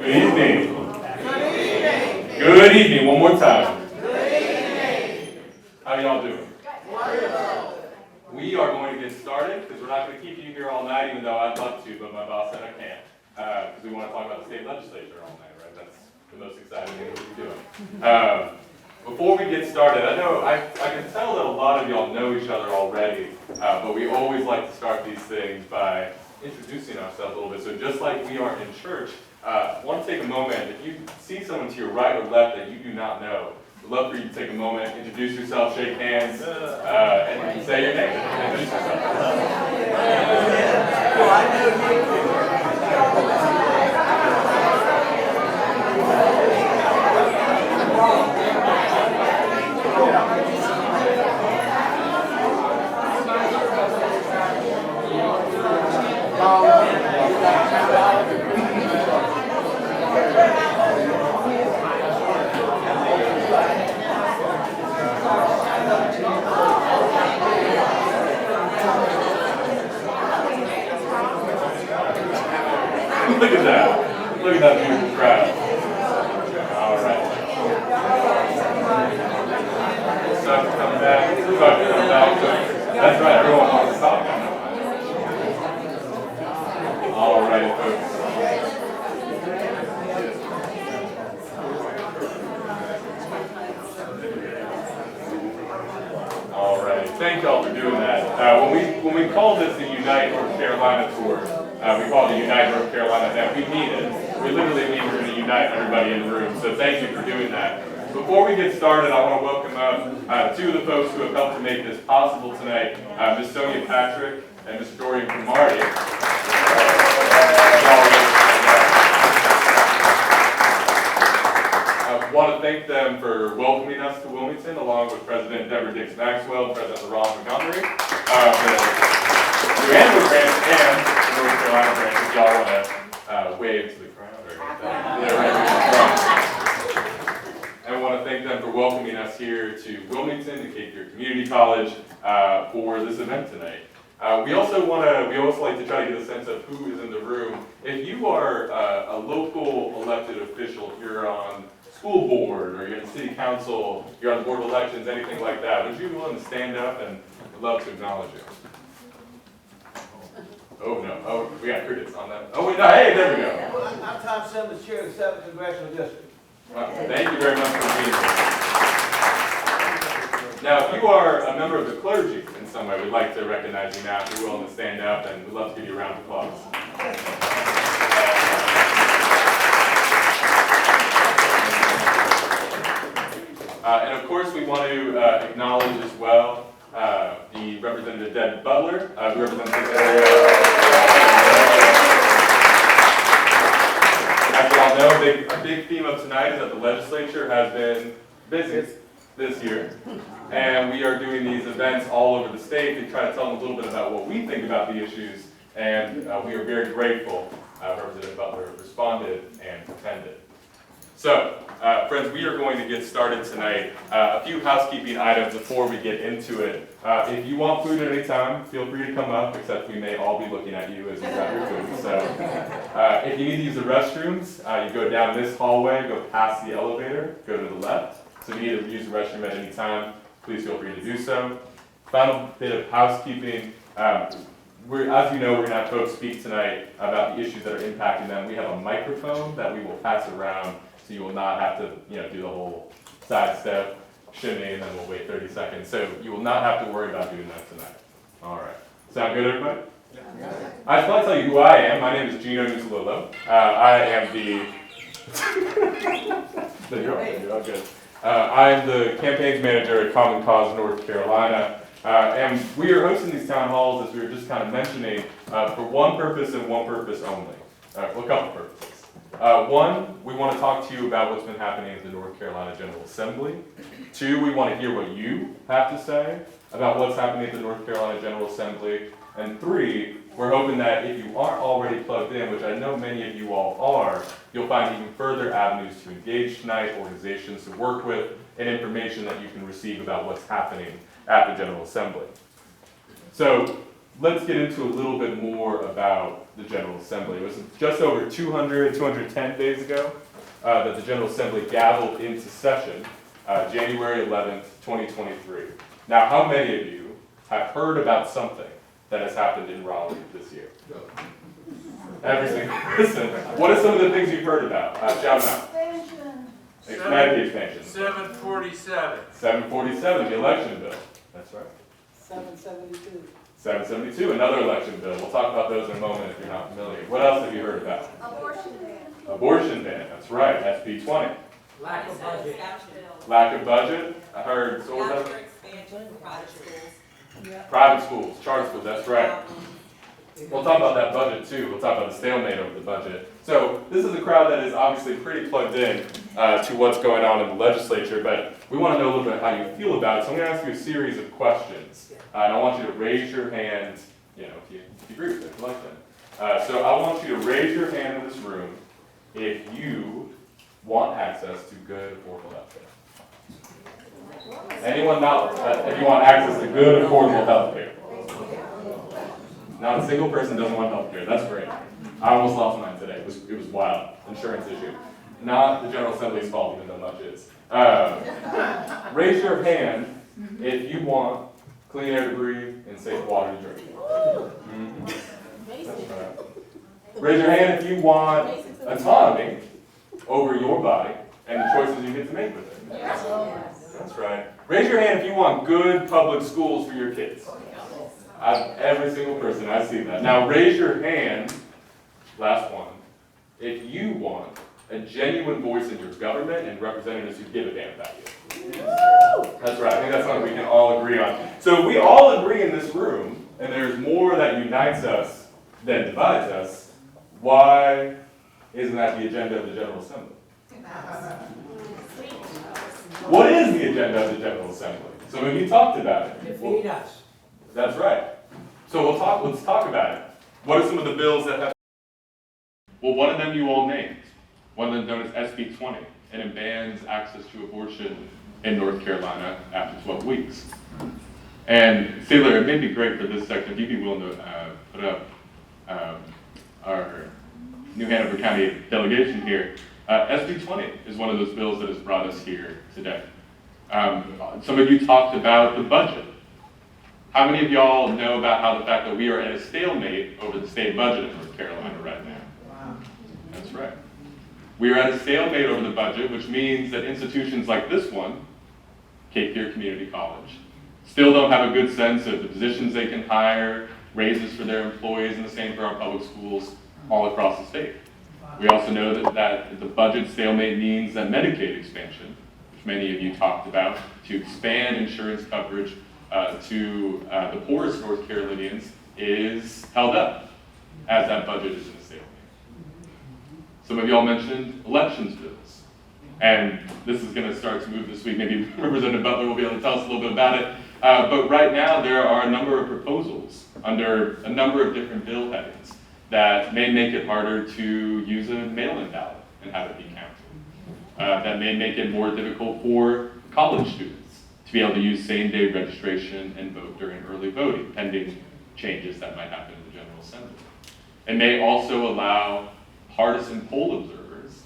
Good evening. Good evening. Good evening. One more time. Good evening. How y'all doing? Wonderful. We are going to get started because we're not going to keep you here all night, even though I'd love to, but my boss said I can't. Because we want to talk about the state legislature all night, right? That's the most exciting thing that we're doing. Before we get started, I know I can tell that a lot of y'all know each other already, but we always like to start these things by introducing ourselves a little bit. So just like we are in church, I want to take a moment. If you see someone to your right or left that you do not know, we'd love for you to take a moment, introduce yourself, shake hands, and say your name. Introduce Look at that. Look at that beautiful crowd. All right. Start to come back. Start to come back. That's right. Everyone wants to talk. All right, folks. All right. Thank y'all for doing that. When we call this the Unite North Carolina tour, we call it the Unite North Carolina. Now, we mean it. We literally mean we're going to unite everybody in the room. So thank you for doing that. Before we get started, I want to welcome up two of the folks who have helped to make this possible tonight, Ms. Sonia Patrick and Ms. Dorian Cromartie. I want to thank them for welcoming us to Wilmington, along with President Deborah Dix Maxwell, President LaRon Montgomery, the New Angelo branch, and the North Carolina branch. If y'all want to wave to the crowd or And I want to thank them for welcoming us here to Wilmington, to Cape Fear Community College, for this event tonight. We also like to try to get a sense of who is in the room. If you are a local elected official, if you're on school board or you're in city council, you're on the board of elections, anything like that, would you be willing to stand up, and I'd love to acknowledge you. Oh no, oh, we got crickets on that. Oh wait, no, hey, there we go. I'm Tom Simmons, Chair of the 7th Congressional District. Thank you very much for being here. Now, if you are a member of the clergy in some way, we'd like to recognize you now. If you're willing to stand up, and we'd love to give you a round of applause. And of course, we want to acknowledge as well the Representative Deb Butler, who represents this area. As we all know, a big theme of tonight is that the legislature has been busy this year, and we are doing these events all over the state to try to tell them a little bit about what we think about the issues, and we are very grateful Representative Butler responded and attended. So, friends, we are going to get started tonight. A few housekeeping items before we get into it. If you want food at any time, feel free to come up, except we may all be looking at you as you grab your food. So, if you need to use the restrooms, you go down this hallway, go past the elevator, go to the left. So if you need to use the restroom at any time, please feel free to do so. Final bit of housekeeping. As you know, we're going to have folks speak tonight about the issues that are impacting them. We have a microphone that we will pass around, so you will not have to, do the whole side step, shimmy, and then we'll wait 30 seconds. So you will not have to worry about doing that tonight. All right. Sound good, everybody? Yeah. I just want to tell you who I am. My name is Gino Nusalolo. I am the... No, you're all good. I am the campaigns manager at Common Cause North Carolina. And we are hosting these town halls, as we were just kind of mentioning, for one purpose and one purpose only. A couple purposes. One, we want to talk to you about what's been happening at the North Carolina General Assembly. Two, we want to hear what you have to say about what's happening at the North Carolina General Assembly. And three, we're hoping that if you aren't already plugged in, which I know many of you all are, you'll find even further avenues to engage tonight, organizations to work with, and information that you can receive about what's happening at the General Assembly. So let's get into a little bit more about the General Assembly. It was just over 210 days ago that the General Assembly gaveled into session, January 11th, 2023. Now, how many of you have heard about something that has happened in Raleigh this year? Every single person. What are some of the things you've heard about? Shout them out. Medicaid expansion. 747. 747, the election bill. That's right. 772. 772, another election bill. We'll talk about those in a moment if you're not familiar. What else have you heard about? Abortion ban. Abortion ban, that's right, SB 20. Lack of budget. Lack of budget, I heard, so what was Voucher that? expansion for private schools. Private schools, charter schools, that's right. We'll talk about that budget too. We'll talk about the stalemate over the budget. So this is a crowd that is obviously pretty plugged in to what's going on in the legislature, but we want to know a little bit how you feel about it. So I'm going to ask you a series of questions, and I want you to raise your hand, if you agree with it, if you like them. So I want you to raise your hand in this room if you want access to good, affordable health care. Anyone not, if you want access to good, affordable health care? Not a single person doesn't want health care. That's great. I almost lost mine today. It was wild. Insurance issue. Not the General Assembly's fault, even though much is. Raise your hand if you want clean air to breathe and safe water to drink. That's right. Raise your hand if you want autonomy over your body and the choices you get to make with it. That's right. Raise your hand if you want good public schools for your kids. Every single person, I see that. Now raise your hand, last one, if you want a genuine voice in your government and representatives who give a damn about you. That's right, I think that's something we can all agree on. So we all agree in this room, and there's more that unites us than divides us. Why isn't that the agenda of the General Assembly? What is the agenda of the General Assembly? Some of you talked about it. Defeat us. That's right. So let's talk about it. What are some of the bills that have? Well, one of them you all named. One of them known as SB 20, and it bans access to abortion in North Carolina after 12 weeks. And Sailor, it may be great for this section if you'd be willing to put up our New Hanover County delegation here. SB 20 is one of those bills that has brought us here today. Some of you talked about the budget. How many of y'all know about how the fact that we are at a stalemate over the state budget in North Carolina right now? Wow. That's right. We are at a stalemate over the budget, which means that institutions like this one, Cape Fear Community College, still don't have a good sense of the positions they can hire, raises for their employees, and the same for our public schools all across the state. We also know that the budget stalemate means that Medicaid expansion, which many of you talked about, to expand insurance coverage to the poorest North Carolinians is held up as that budget is in a stalemate. Some of y'all mentioned elections bills. And this is going to start to move this week. Maybe Representative Butler will be able to tell us a little bit about it. But right now there are a number of proposals under a number of different bill headings that may make it harder to use a mail-in ballot and have it be counted. That may make it more difficult for college students to be able to use same-day registration and vote during early voting, pending changes that might happen in the General Assembly. It may also allow partisan poll observers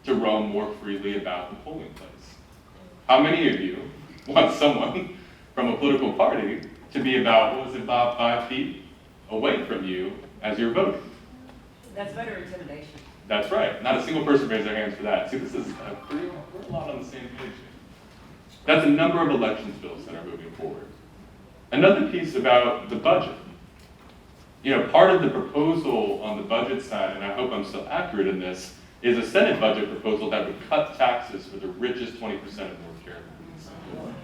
to roam more freely about the polling place. How many of you want someone from a political party to be about, 5 feet away from you as you're voting? That's better intimidation. That's right. Not a single person raised their hands for that. See, this is we're a lot on the same page here. That's a number of elections bills that are moving forward. Another piece about the budget. Part of the proposal on the budget side, and I hope I'm still accurate in this, is a Senate budget proposal that would cut taxes for the richest 20% of North Carolinians,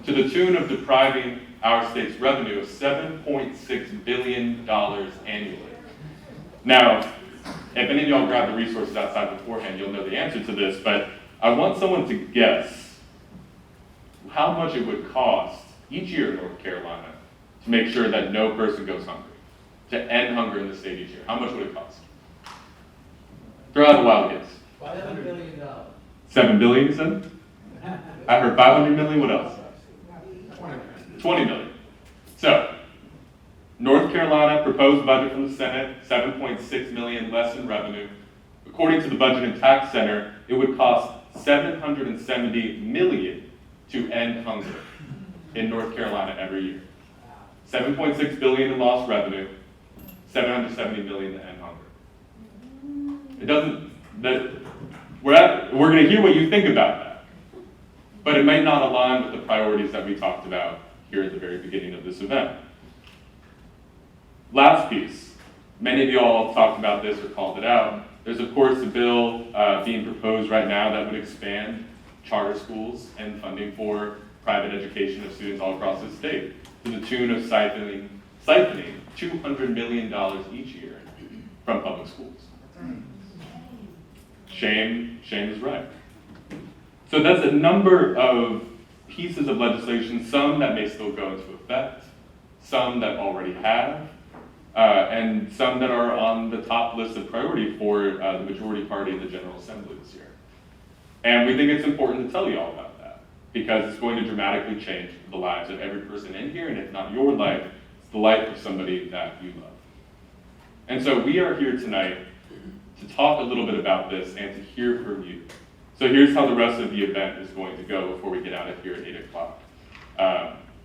to the tune of depriving our state's revenue of $7.6 billion annually. Now, if any of y'all grab the resources outside beforehand, you'll know the answer to this, but I want someone to guess how much it would cost each year in North Carolina to make sure that no person goes hungry, to end hunger in the state each year. How much would it cost? Throw out a wild guess. $500 billion. $7 billion, you said? I heard 500 million, what else? 20 million. So, North Carolina proposed budget from the Senate, 7.6 million less in revenue. According to the Budget and Tax Center, it would cost 770 million to end hunger in North Carolina every year. 7.6 billion in lost revenue, 770 million to end hunger. It doesn't, we're going to hear what you think about that, but it may not align with the priorities that we talked about here at the very beginning of this event. Last piece, many of you all talked about this or called it out. There's of course a bill being proposed right now that would expand charter schools and funding for private education of students all across the state to the tune of siphoning $200 million each year from public schools. Shame is right. So that's a number of pieces of legislation, some that may still go into effect, some that already have, and some that are on the top list of priority for the majority party in the General Assembly this year. And we think it's important to tell you all about that, because it's going to dramatically change the lives of every person in here, and if not your life, it's the life of somebody that you love. And so we are here tonight to talk a little bit about this and to hear from you. So here's how the rest of the event is going to go before we get out of here at 8 o'clock.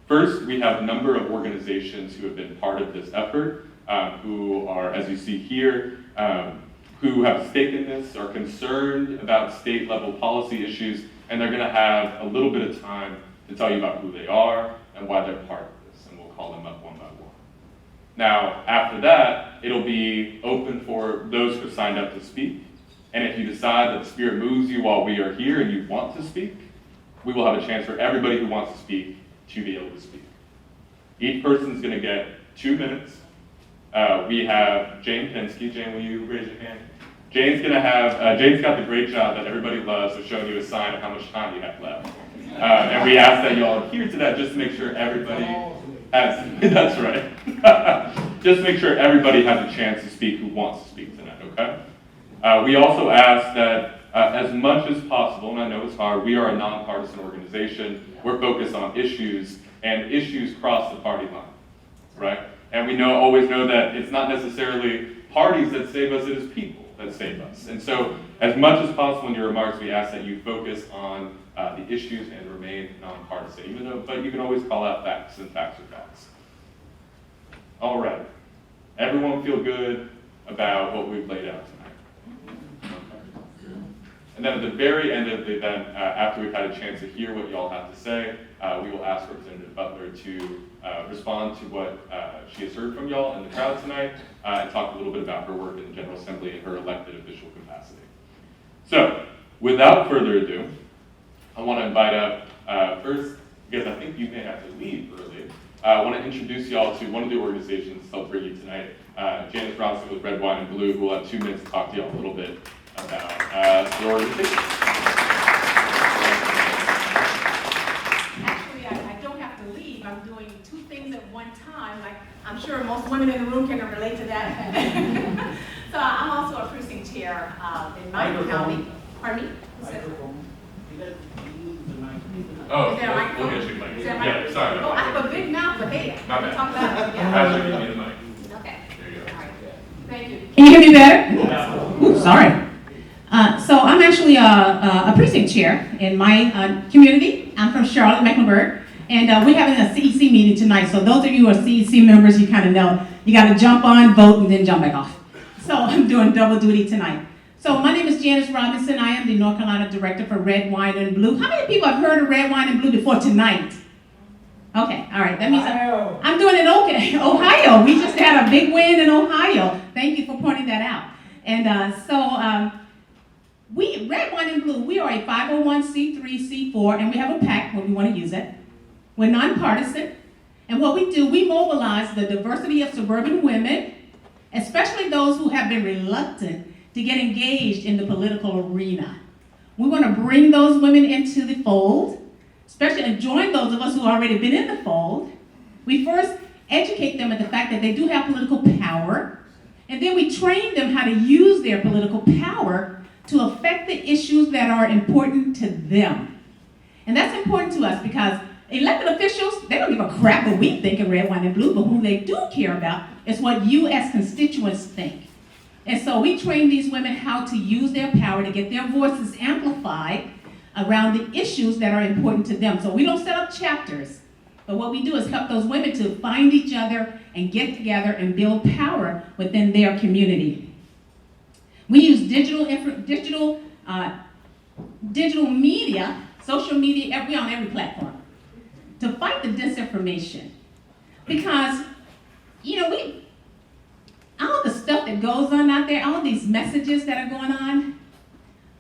First, we have a number of organizations who have been part of this effort, who are, as you see here, who have a stake in this, are concerned about state level policy issues, and they're gonna have a little bit of time to tell you about who they are and why they're part of this, and we'll call them up one by one. Now, after that, it'll be open for those who signed up to speak, and if you decide that the Spirit moves you while we are here and you want to speak, we will have a chance for everybody who wants to speak to be able to speak. Each person's gonna get 2 minutes. We have Jane Pinsky. Jane, will you raise your hand? Jane's got the great job that everybody loves of showing you a sign of how much time you have left. And we ask that you all adhere to that just to make sure everybody has, that's right. Just make sure everybody has a chance to speak who wants to speak tonight, okay? We also ask that as much as possible, and I know it's hard, we are a nonpartisan organization. We're focused on issues, and issues cross the party line, right? And we always know that it's not necessarily parties that save us, it is people that save us. And so, as much as possible in your remarks, we ask that you focus on the issues and remain nonpartisan, but you can always call out facts, and facts are facts. All right. Everyone feel good about what we've laid out tonight? And then at the very end of the event, after we've had a chance to hear what y'all have to say, we will ask Representative Butler to respond to what she has heard from y'all in the crowd tonight, and talk a little bit about her work in the General Assembly in her elected official capacity. So, without further ado, I want to invite up, first, because I think you may have to leave early, I want to introduce y'all to one of the organizations celebrating you tonight, Janice Robinson with Red, Wine, and Blue, who will have 2 minutes to talk to y'all a little bit about the organization. Actually, I don't have to leave. I'm doing 2 things at one time. Like, I'm sure most women in the room can relate to that. So I'm also a precinct chair in my county. Pardon me? Oh, Is there a microphone? we'll get you a mic. Is there a Yeah, microphone? sorry. Oh, I have a big mouth, but hey, My bad. talk about it. Yeah. Patrick, you need a mic. Okay. There you go. All right. Thank you. Can you hear me better? Ooh, sorry. So I'm actually a precinct chair in my community. I'm from Charlotte, Mecklenburg, and we're having a CEC meeting tonight. So those of you who are CEC members, you kind of know you got to jump on, vote, and then jump back off. So I'm doing double duty tonight. So my name is Janice Robinson. I am the North Carolina Director for Red, Wine, and Blue. How many people have heard of Red, Wine, and Blue before tonight? Okay, all right. That means I'm doing it okay. Ohio. We just had a big win in Ohio. Thank you for pointing that out. And we, Red, Wine, and Blue, we are a 501c3, C4, and we have a PAC when we want to use it. We're nonpartisan. And what we do, we mobilize the diversity of suburban women, especially those who have been reluctant to get engaged in the political arena. We want to bring those women into the fold, especially and join those of us who have already been in the fold. We first educate them at the fact that they do have political power, and then we train them how to use their political power to affect the issues that are important to them. And that's important to us because Elected officials, they don't give a crap what we think of red, white, and blue, but who they do care about is what you as constituents think. And so we train these women how to use their power to get their voices amplified around the issues that are important to them. So we don't set up chapters, but what we do is help those women to find each other and get together and build power within their community. We use digital media, social media, we're on every platform, to fight the disinformation. Because, all the stuff that goes on out there, all these messages that are going on,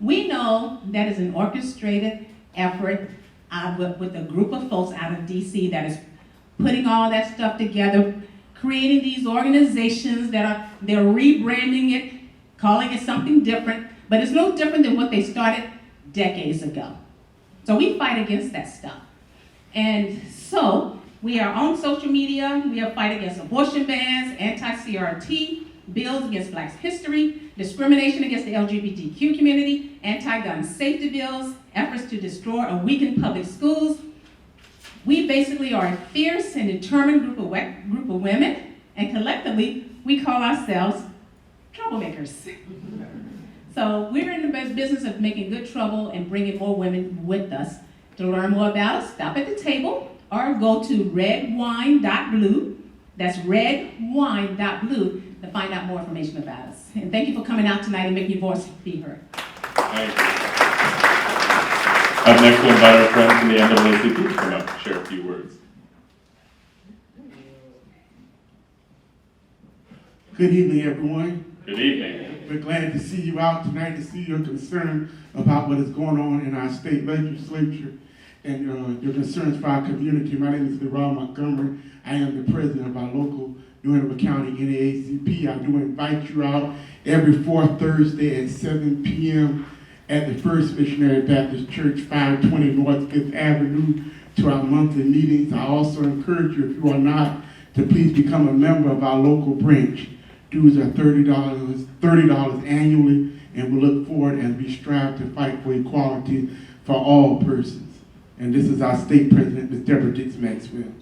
we know that is an orchestrated effort with a group of folks out of DC that is putting all that stuff together, creating these organizations they're rebranding it, calling it something different, but it's no different than what they started decades ago. So we fight against that stuff. And so we are on social media. We are fighting against abortion bans, anti-CRT, bills against Black history, discrimination against the LGBTQ community, anti-gun safety bills, efforts to destroy or weaken public schools. We basically are a fierce and determined group of women, and collectively we call ourselves troublemakers. So we're in the business of making good trouble and bringing more women with us. To learn more about us, stop at the table or go to redwine.blue. That's redwine.blue to find out more information about us. And thank you for coming out tonight and making your voice be heard. Thank you. Up next, we'll invite our friends from the NAACP to come up and share a few words. Good evening, everyone. Good evening. We're glad to see you out tonight, to see your concern about what is going on in our state legislature and your concerns for our community. My name is Deron Montgomery. I am the president of our local New Hanover County NAACP. I do invite you out every fourth Thursday at 7 p.m. at the First Missionary Baptist Church, 520 North 5th Avenue, to our monthly meetings. I also encourage you, if you are not, to please become a member of our local branch. Dues are $30 annually, and we look forward as we strive to fight for equality for all persons. And this is our state president, Ms. Deborah Dix Maxwell.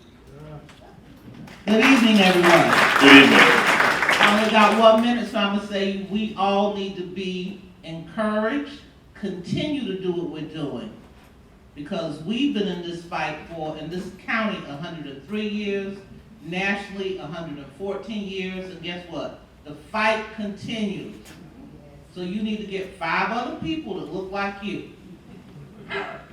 Good evening, everyone. Good evening. I only got 1 minute, so I'm gonna say we all need to be encouraged, continue to do what we're doing, because we've been in this fight for, in this county, 103 years, nationally 114 years, and guess what? The fight continues. So you need to get 5 other people that look like you.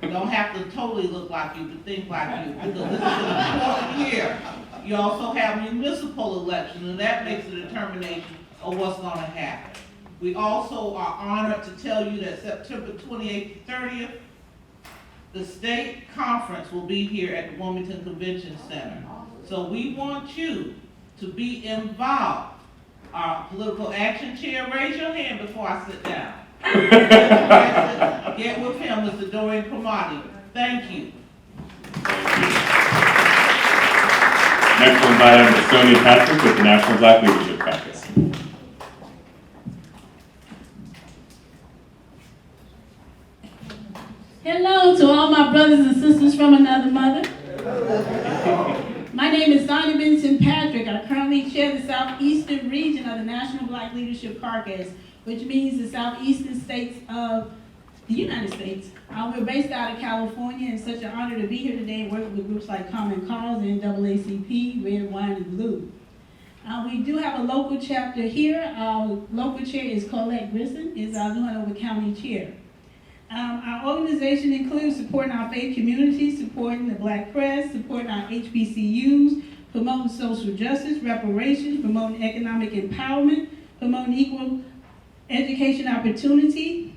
You don't have to totally look like you, but think like you, because this is an important year. You also have municipal elections, and that makes a determination of what's gonna happen. We also are honored to tell you that September 28th to 30th, the state conference will be here at the Wilmington Convention Center. So we want you to be involved. Our political action chair, raise your hand before I sit down. Get with him, Mr. Dorian Cromartie. Thank you. Next, we'll invite Ms. Sonia Patrick with the National Black Leadership Caucus. Hello to all my brothers and sisters from another mother. My name is Sonia Benson Patrick. I currently chair the Southeastern region of the National Black Leadership Caucus, which means the southeastern states of the United States. We're based out of California, and it's such an honor to be here today and work with groups like Common Cause, NAACP, Red, Wine, and Blue. We do have a local chapter here. Our local chair is Colette Grissom, is our New Hanover County chair. Our organization includes supporting our faith community, supporting the Black press, supporting our HBCUs, promoting social justice, reparations, promoting economic empowerment, promoting equal education opportunity,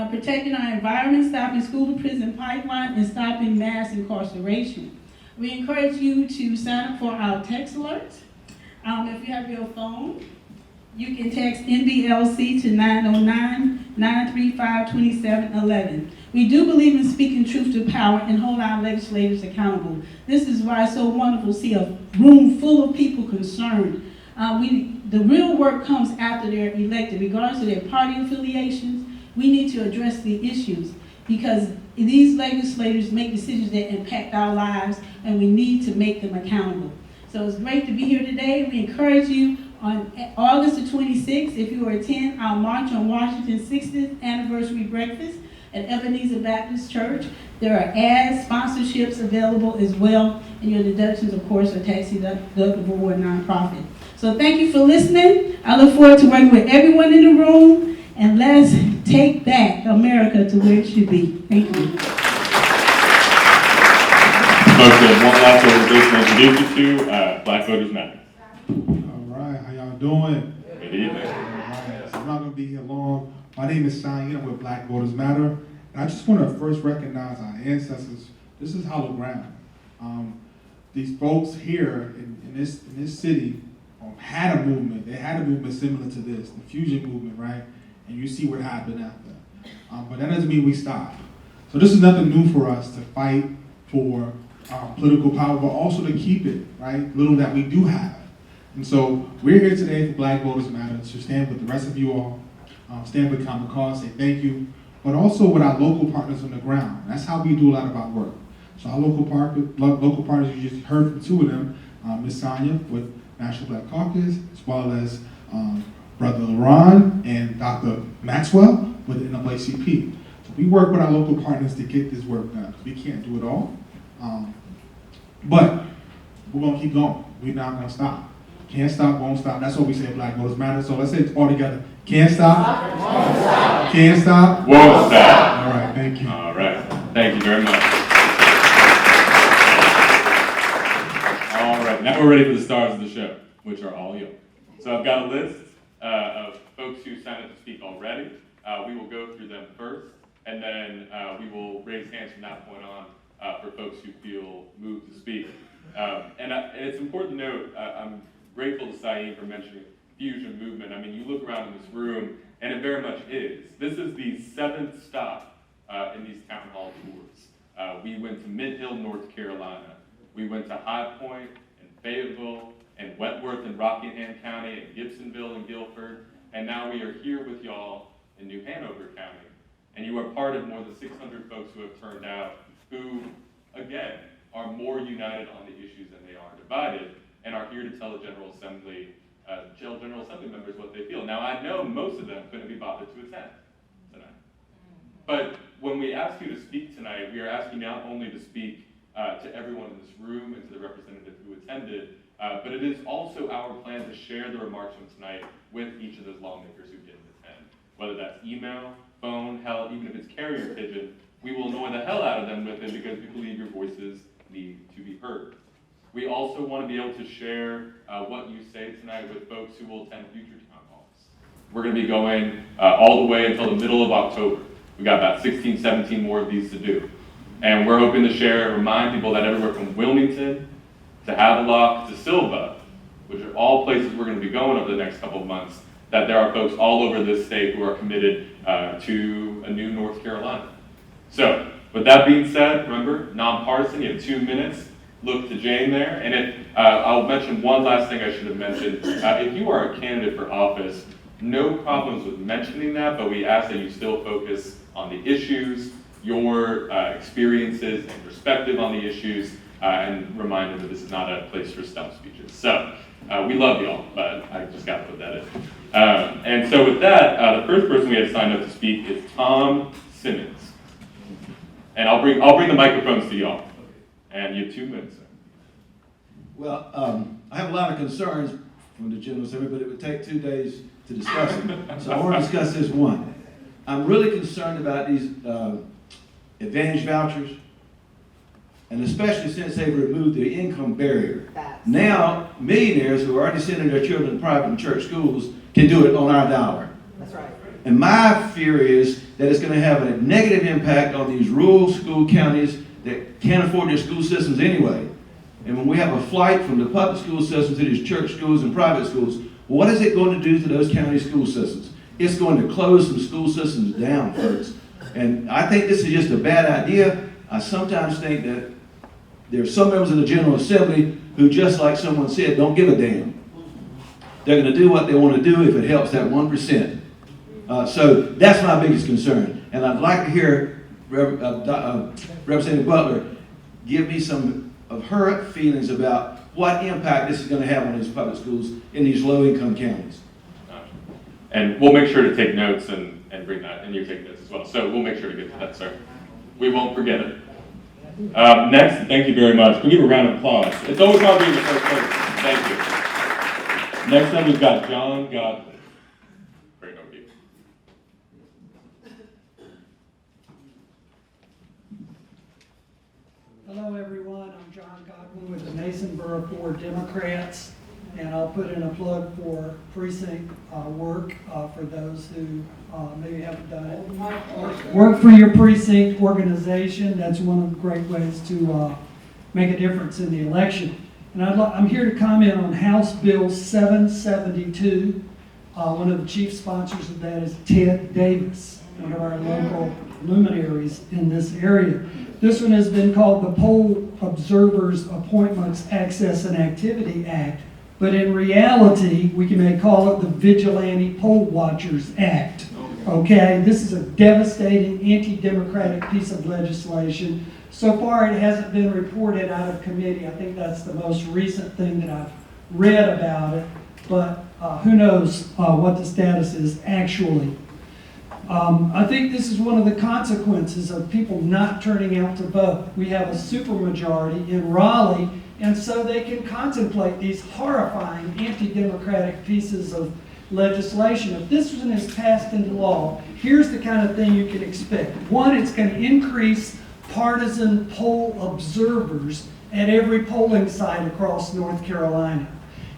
protecting our environment, stopping school to prison pipeline, and stopping mass incarceration. We encourage you to sign up for our text alerts. If you have your phone, you can text NBLC to 909-935-2711. We do believe in speaking truth to power and hold our legislators accountable. This is why it's so wonderful to see a room full of people concerned. The real work comes after they're elected, regardless of their party affiliations. We need to address the issues. because these legislators make decisions that impact our lives, and we need to make them accountable. So it's great to be here today. We encourage you on August the 26th, if you will attend our March on Washington's 60th anniversary breakfast at Ebenezer Baptist Church. There are ads, sponsorships available as well, and your deductions, of course, are tax deductible or nonprofit. So thank you for listening. I look forward to working with everyone in the room, and let's take back America to where it should be. Thank you. Folks, we have one last organization to introduce you to, Black Voters Matter. All right, how y'all doing? Good evening. All right, so I'm not gonna be here long. My name is Shine. I'm with Black Voters Matter. And I just want to first recognize our ancestors. This is hollow ground. These folks here in this city had a movement. They had a movement similar to this, the fusion movement, right? And you see what happened after. But that doesn't mean we stop. So this is nothing new for us to fight for political power, but also to keep it, right? Little that we do have. And so we're here today for Black Voters Matter to stand with the rest of you all, stand with Common Cause, say thank you, but also with our local partners on the ground. That's how we do a lot of our work. So our local partners, you just heard from two of them, Ms. Sonia with National Black Caucus, as well as Brother LaRon and Dr. Maxwell with the NAACP. So we work with our local partners to get this work done, because we can't do it all. But we're gonna keep going. We're not gonna stop. Can't stop, won't stop. That's what we say at Black Voters Matter. So let's say it all together. Can't stop, won't stop. Can't stop, Won't stop. All right, thank you. All right, thank you very much. All right, now we're ready for the stars of the show, which are all you. So I've got a list of folks who signed up to speak already. We will go through them first, and then we will raise hands from that point on for folks who feel moved to speak. And it's important to note, I'm grateful to Saeed for mentioning fusion movement. I mean, you look around in this room, and it very much is. This is the 7th stop in these town hall tours. We went to Mid Hill, North Carolina. We went to High Point and Fayetteville and Wentworth and Rockingham County and Gibsonville and Guilford. And now we are here with y'all in New Hanover County. And you are part of more than 600 folks who have turned out who, again, are more united on the issues than they are divided, and are here to tell the General Assembly members what they feel. Now, I know most of them couldn't be bothered to attend tonight. But when we ask you to speak tonight, we are asking not only to speak to everyone in this room and to the representative who attended, but it is also our plan to share the remarks from tonight with each of those lawmakers who didn't attend. Whether that's email, phone, hell, even if it's carrier pigeon, we will annoy the hell out of them with it because we believe your voices need to be heard. We also want to be able to share what you say tonight with folks who will attend future town halls. We're going to be going all the way until the middle of October. We got about 16, 17 more of these to do. And we're hoping to share, remind people that everywhere from Wilmington to Havelock to Silva, which are all places we're going to be going over the next couple of months, that there are folks all over this state who are committed to a new North Carolina. So, with that being said, remember, nonpartisan, you have 2 minutes. Look to Jane there. And if I'll mention one last thing I should have mentioned. If you are a candidate for office, no problems with mentioning that, but we ask that you still focus on the issues, your experiences and perspective on the issues, and remind them that this is not a place for stump speeches. So, we love y'all, but I just got to put that in. And so with that, the first person we have signed up to speak is Tom Simmons. And I'll bring the microphones to y'all. And you have 2 minutes, sir. Well, I have a lot of concerns from the General Assembly, but it would take 2 days to discuss them. So I want to discuss this one. I'm really concerned about these advantage vouchers, and especially since they've removed the income barrier. Now, millionaires who are already sending their children to private and church schools can do it on our dollar. That's right. And my fear is that it's going to have a negative impact on these rural school counties that can't afford their school systems anyway. And when we have a flight from the public school system to these church schools and private schools, what is it going to do to those county school systems? It's going to close some school systems down, folks. And I think this is just a bad idea. I sometimes think that there are some members of the General Assembly who, just like someone said, don't give a damn. They're going to do what they want to do if it helps that 1%. So that's my biggest concern. And I'd like to hear Representative Butler give me some of her feelings about what impact this is going to have on these public schools in these low-income counties. And we'll make sure to take notes and bring that, and you take notes as well. So we'll make sure to get to that, sir. We won't forget it. Next, thank you very much. We'll give a round of applause. It's always hard being the first person. Thank you. Next up, we've got John Godwin. Great overview. Hello, everyone. I'm John Godwin with the Mason Borough Board Democrats, and I'll put in a plug for precinct work for those who maybe haven't done it. Work for your precinct organization. That's one of the great ways to make a difference in the election. And I'm here to comment on House Bill 772. One of the chief sponsors of that is Ted Davis, one of our local luminaries in this area. This one has been called the Poll Observers Appointments, Access and Activity Act, but in reality, we may call it the Vigilante Poll Watchers Act. Okay, this is a devastating anti-democratic piece of legislation. So far, it hasn't been reported out of committee. I think that's the most recent thing that I've read about it, but who knows what the status is actually. I think this is one of the consequences of people not turning out to vote. We have a supermajority in Raleigh, and so they can contemplate these horrifying anti-democratic pieces of legislation. If this one is passed into law, here's the kind of thing you can expect. One, it's going to increase partisan poll observers at every polling site across North Carolina.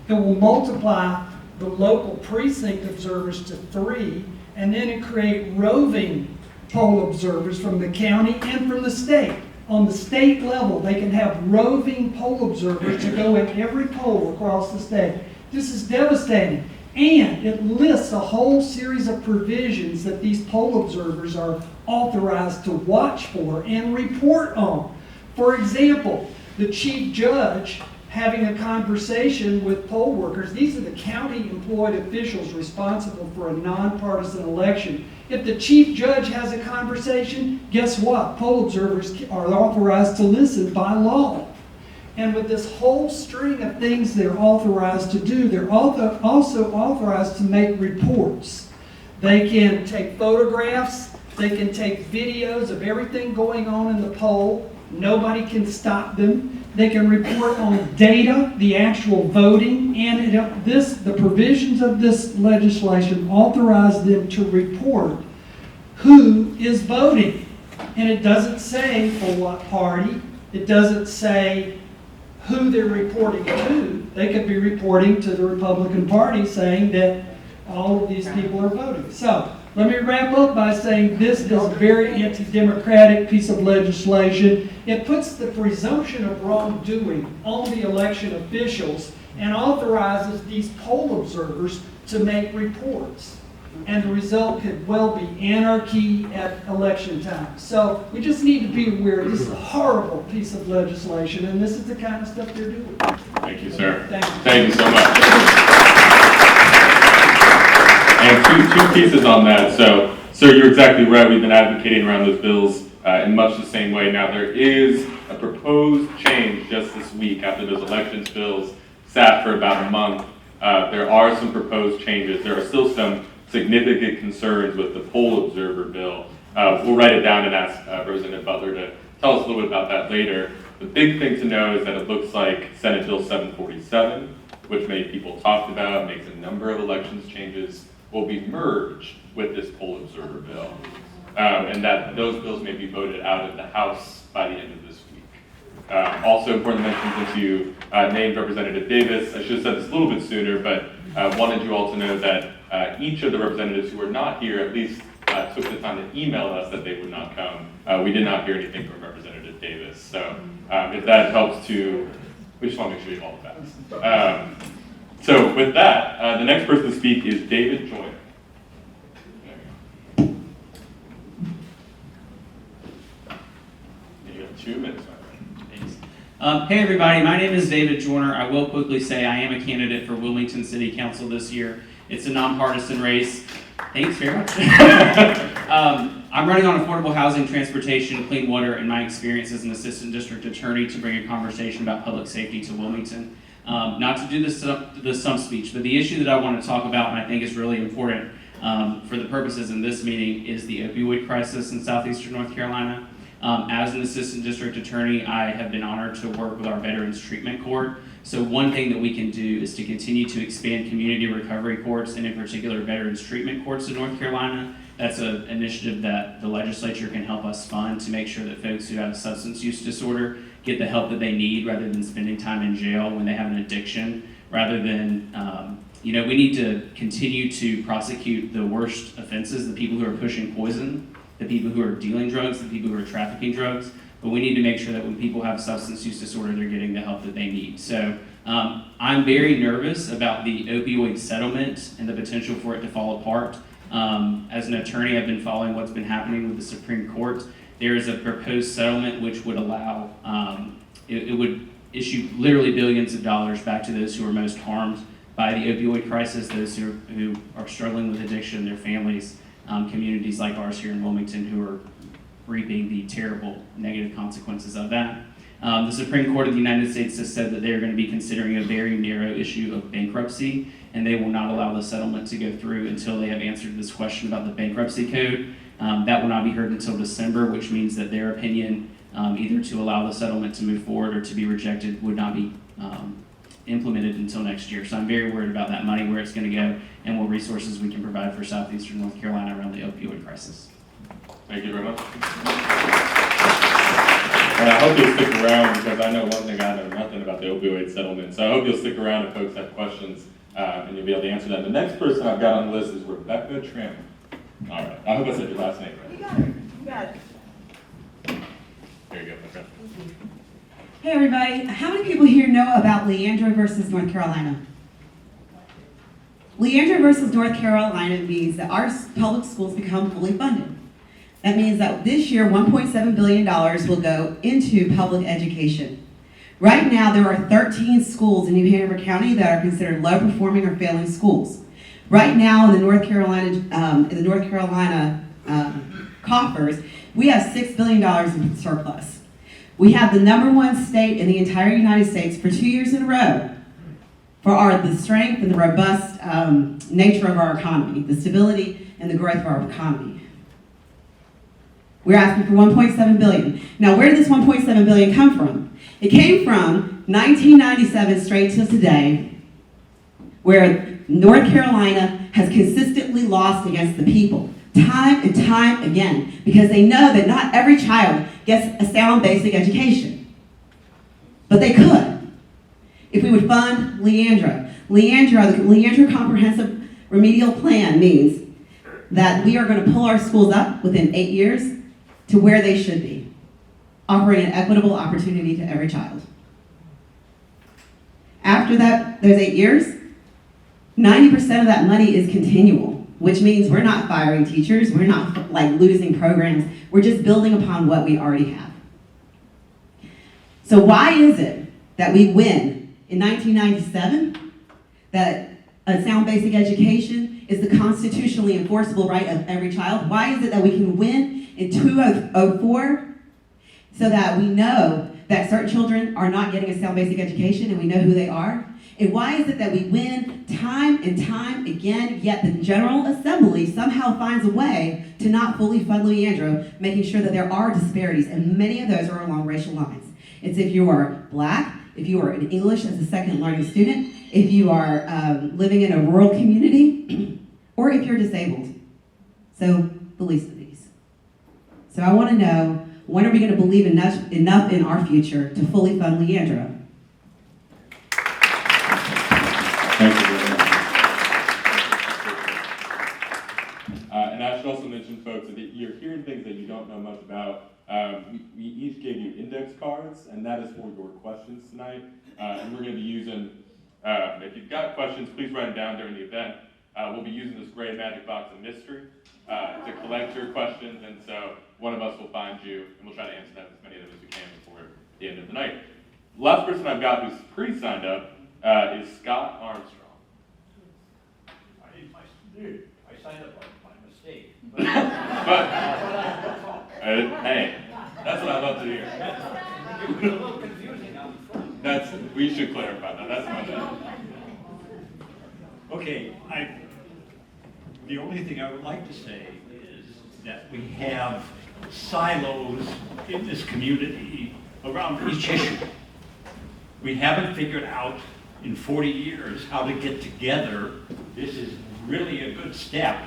It will multiply the local precinct observers to 3, and then it create roving poll observers from the county and from the state. On the state level, they can have roving poll observers to go in every poll across the state. This is devastating. And it lists a whole series of provisions that these poll observers are authorized to watch for and report on. For example, the chief judge having a conversation with poll workers. These are the county employed officials responsible for a nonpartisan election. If the chief judge has a conversation, guess what? Poll observers are authorized to listen by law. And with this whole string of things they're authorized to do, they're also authorized to make reports. They can take photographs, they can take videos of everything going on in the poll. Nobody can stop them. They can report on data, the actual voting, and the provisions of this legislation authorize them to report who is voting. And it doesn't say for what party. It doesn't say who they're reporting to. They could be reporting to the Republican Party saying that all of these people are voting. So let me wrap up by saying this is a very anti-democratic piece of legislation. It puts the presumption of wrongdoing on the election officials and authorizes these poll observers to make reports. And the result could well be anarchy at election time. So we just need to be aware this is a horrible piece of legislation, and this is the kind of stuff they're doing. Thank you, sir. Thank you. Thank you so much. And two pieces on that. So, sir, you're exactly right. We've been advocating around those bills in much the same way. Now, there is a proposed change just this week after those elections bills sat for about a month. There are some proposed changes. There are still some significant concerns with the poll observer bill. We'll write it down and ask Representative Butler to tell us a little bit about that later. The big thing to know is that it looks like Senate Bill 747, which many people talked about, makes a number of elections changes, will be merged with this poll observer bill. And that those bills may be voted out of the House by the end of this week. Also important to mention, since you named Representative Davis, I should have said this a little bit sooner, but wanted you all to know that each of the representatives who were not here at least took the time to email us that they would not come. We did not hear anything from Representative Davis. So if that helps to, we just want to make sure you all of that. So with that, the next person to speak is David Joyner. You have 2 minutes. Hey everybody, my name is David Joyner. I will quickly say I am a candidate for Wilmington City Council this year. It's a nonpartisan race. Thanks very much. I'm running on affordable housing, transportation, clean water, and my experience as an assistant district attorney to bring a conversation about public safety to Wilmington. Not to do the stump speech, but the issue that I want to talk about, and I think is really important for the purposes in this meeting, is the opioid crisis in southeastern North Carolina. As an assistant district attorney, I have been honored to work with our Veterans Treatment Court. So one thing that we can do is to continue to expand community recovery courts, and in particular Veterans Treatment Courts in North Carolina. That's an initiative that the legislature can help us fund to make sure that folks who have a substance use disorder get the help that they need rather than spending time in jail when they have an addiction, rather than, we need to continue to prosecute the worst offenses, the people who are pushing poison, the people who are dealing drugs, the people who are trafficking drugs, but we need to make sure that when people have substance use disorder, they're getting the help that they need. So I'm very nervous about the opioid settlement and the potential for it to fall apart. As an attorney, I've been following what's been happening with the Supreme Court. There is a proposed settlement which would allow, it would issue literally billions of dollars back to those who are most harmed by the opioid crisis, those who are struggling with addiction, their families, communities like ours here in Wilmington who are reaping the terrible negative consequences of that. The Supreme Court of the United States has said that they are going to be considering a very narrow issue of bankruptcy, and they will not allow the settlement to go through until they have answered this question about the bankruptcy code. That will not be heard until December, which means that their opinion, either to allow the settlement to move forward or to be rejected, would not be implemented until next year. So I'm very worried about that money, where it's going to go, and what resources we can provide for southeastern North Carolina around the opioid crisis. Thank you very much. And I hope you'll stick around, because I know one thing, I know nothing about the opioid settlement. So I hope you'll stick around if folks have questions, and you'll be able to answer them. The next person I've got on the list is Rebecca Trim. All right, I hope I said your last name right. You got it, you got it. There you go, my friend. Hey everybody, how many people here know about Leandra versus North Carolina? Leandra versus North Carolina means that our public schools become fully funded. That means that this year, $1.7 billion will go into public education. Right now, there are 13 schools in New Hanover County that are considered low performing or failing schools. Right now, in the North Carolina coffers, we have $6 billion in surplus. We have the #1 state in the entire United States for 2 years in a row for the strength and the robust nature of our economy, the stability and the growth of our economy. We're asking for $1.7 billion. Now, where did this $1.7 billion come from? It came from 1997 straight till today, where North Carolina has consistently lost against the people, time and time again, because they know that not every child gets a sound basic education. But they could, if we would fund Leandra. The Leandra Comprehensive Remedial Plan means that we are going to pull our schools up within 8 years to where they should be, offering an equitable opportunity to every child. After that, those 8 years, 90% of that money is continual, which means we're not firing teachers, we're not losing programs, we're just building upon what we already have. So why is it that we win in 1997, that a sound basic education is the constitutionally enforceable right of every child? Why is it that we can win in 2004 so that we know that certain children are not getting a sound basic education and we know who they are? And why is it that we win time and time again, yet the General Assembly somehow finds a way to not fully fund Leandra, making sure that there are disparities, and many of those are along racial lines. It's if you are Black, if you are an English as a second learning student, if you are living in a rural community, or if you're disabled. So the least of these. So I want to know, when are we going to believe enough in our future to fully fund Leandra? Thank you very much. And I should also mention, folks, that you're hearing things that you don't know much about. We each gave you index cards, and that is for your questions tonight. And we're going to be using, if you've got questions, please write them down during the event. We'll be using this gray magic box of mystery to collect your questions, and so one of us will find you, and we'll try to answer as many of them as we can before the end of the night. The last person I've got who's pre-signed up is Scott Armstrong. I signed up by mistake. But, hey, that's what I love to hear. It was a little confusing on the front. We should clarify that, that's my bad. Okay, the only thing I would like to say is that we have silos in this community around each issue. We haven't figured out in 40 years how to get together. This is really a good step,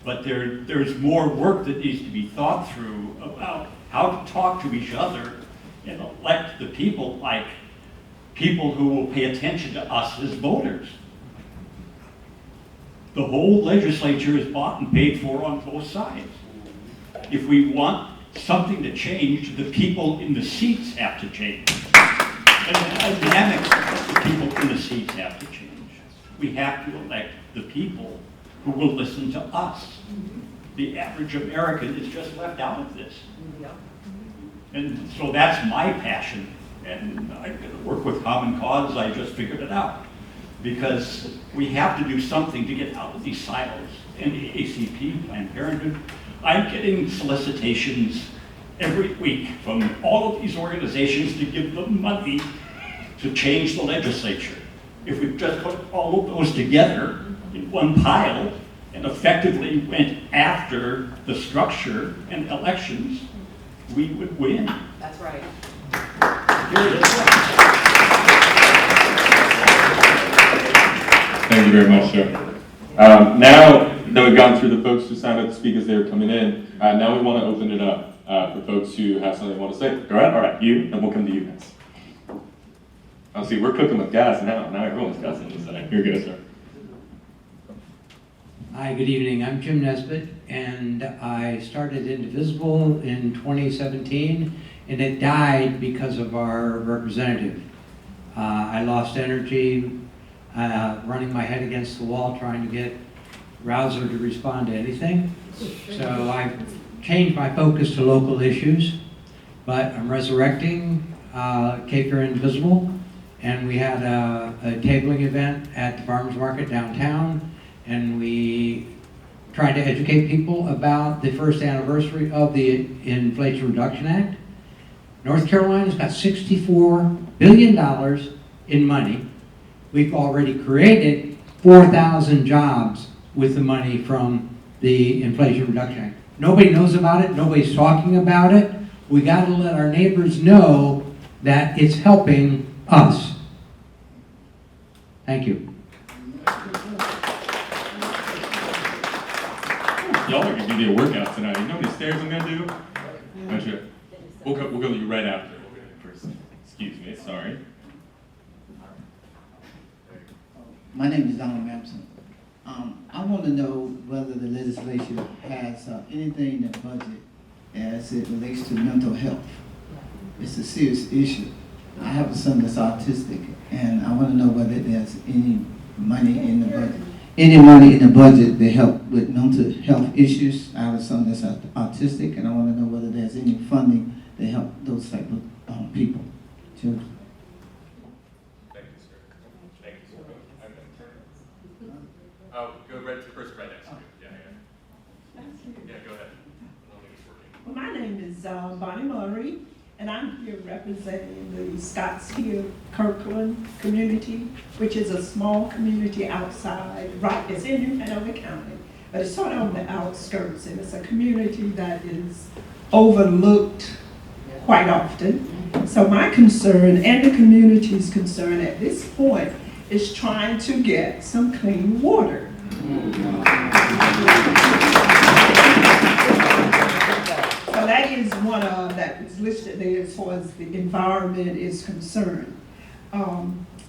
but there's more work that needs to be thought through about how to talk to each other and elect the people like people who will pay attention to us as voters. The whole legislature is bought and paid for on both sides. If we want something to change, the people in the seats have to change. And the dynamics of the people in the seats have to change. We have to elect the people who will listen to us. The average American is just left out of this. And so that's my passion. And I'm going to work with Common Cause. I just figured it out. Because we have to do something to get out of these silos. And the ACP, Planned Parenthood, I'm getting solicitations every week from all of these organizations to give them money to change the legislature. If we just put all of those together in one pile and effectively went after the structure and elections, we would win. That's right. Here it is. Thank you very much, sir. Now that we've gone through the folks who signed up to speak as they were coming in, now we want to open it up for folks who have something they want to say. Go ahead. All right, you, and we'll come to you next. Oh, see, we're cooking with gas now. Now everyone's got something to say. Here goes, sir. Hi, good evening. I'm Jim Nesbitt, and I started Indivisible in 2017, and it died because of our representative. I lost energy running my head against the wall trying to get Rouser to respond to anything. So I've changed my focus to local issues, but I'm resurrecting Cape Fear Indivisible, and we had a tabling event at the farmers market downtown, and we tried to educate people about the first anniversary of the Inflation Reduction Act. North Carolina's got $64 billion in money. We've already created 4,000 jobs with the money from the Inflation Reduction Act. Nobody knows about it, nobody's talking about it. We gotta let our neighbors know that it's helping us. Thank you. Y'all are gonna give me a workout tonight. You know how many stairs I'm gonna do? Oh, sure. We'll go to you right after. Excuse me, sorry. My name is Donald Mampson. I want to know whether the legislature has anything in the budget as it relates to mental health. It's a serious issue. I have a son that's autistic, and I want to know whether there's any money in the budget. Any money in the budget to help with mental health issues. I have a son that's autistic, and I want to know whether there's any funding to help those type of people, children. Thank you, sir. Thank you, sir. Oh, go right to first, right next to you. Yeah, go ahead. Well, my name is Bonnie Murray, and I'm here representing the Scotts Hill Kirkland community, which is a small community outside, right, it's in New Hanover County, but it's sort of on the outskirts, and it's a community that is overlooked quite often. So my concern and the community's concern at this point is trying to get some clean water. So that is one that is listed there as far as the environment is concerned.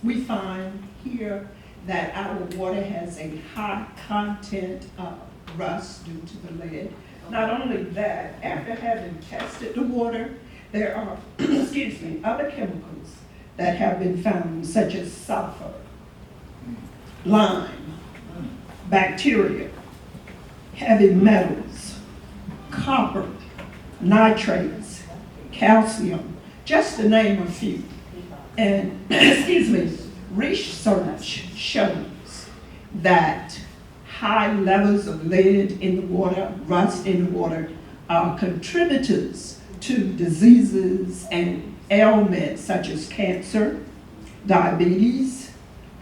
We find here that our water has a high content of rust due to the lead. Not only that, after having tested the water, there are, excuse me, other chemicals that have been found, such as sulfur, lime, bacteria, heavy metals, copper, nitrates, calcium, just to name a few. And, excuse me, research shows that high levels of lead in the water, rust in the water, are contributors to diseases and ailments such as cancer, diabetes,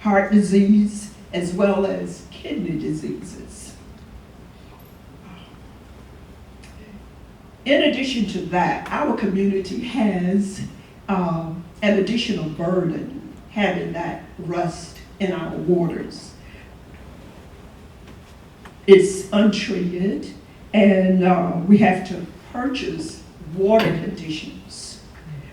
heart disease, as well as kidney diseases. In addition to that, our community has an additional burden having that rust in our waters. It's untreated, and we have to purchase water conditioners.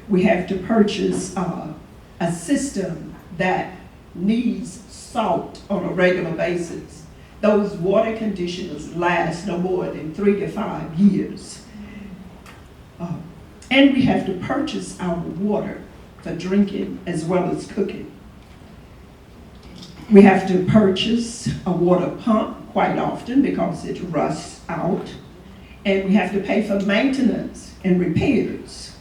We have to purchase a system that needs salt on a regular basis. Those water conditioners last no more than 3 to 5 years. And we have to purchase our water for drinking as well as cooking. We have to purchase a water pump quite often because it rusts out. And we have to pay for maintenance and repairs.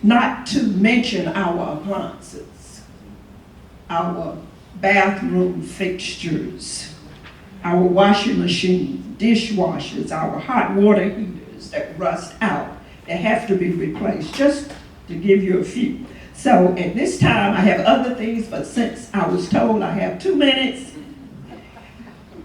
Not to mention our appliances, our bathroom fixtures, our washing machine, dishwashers, our hot water heaters that rust out, that have to be replaced, just to give you a few. So at this time, I have other things, but since I was told I have 2 minutes,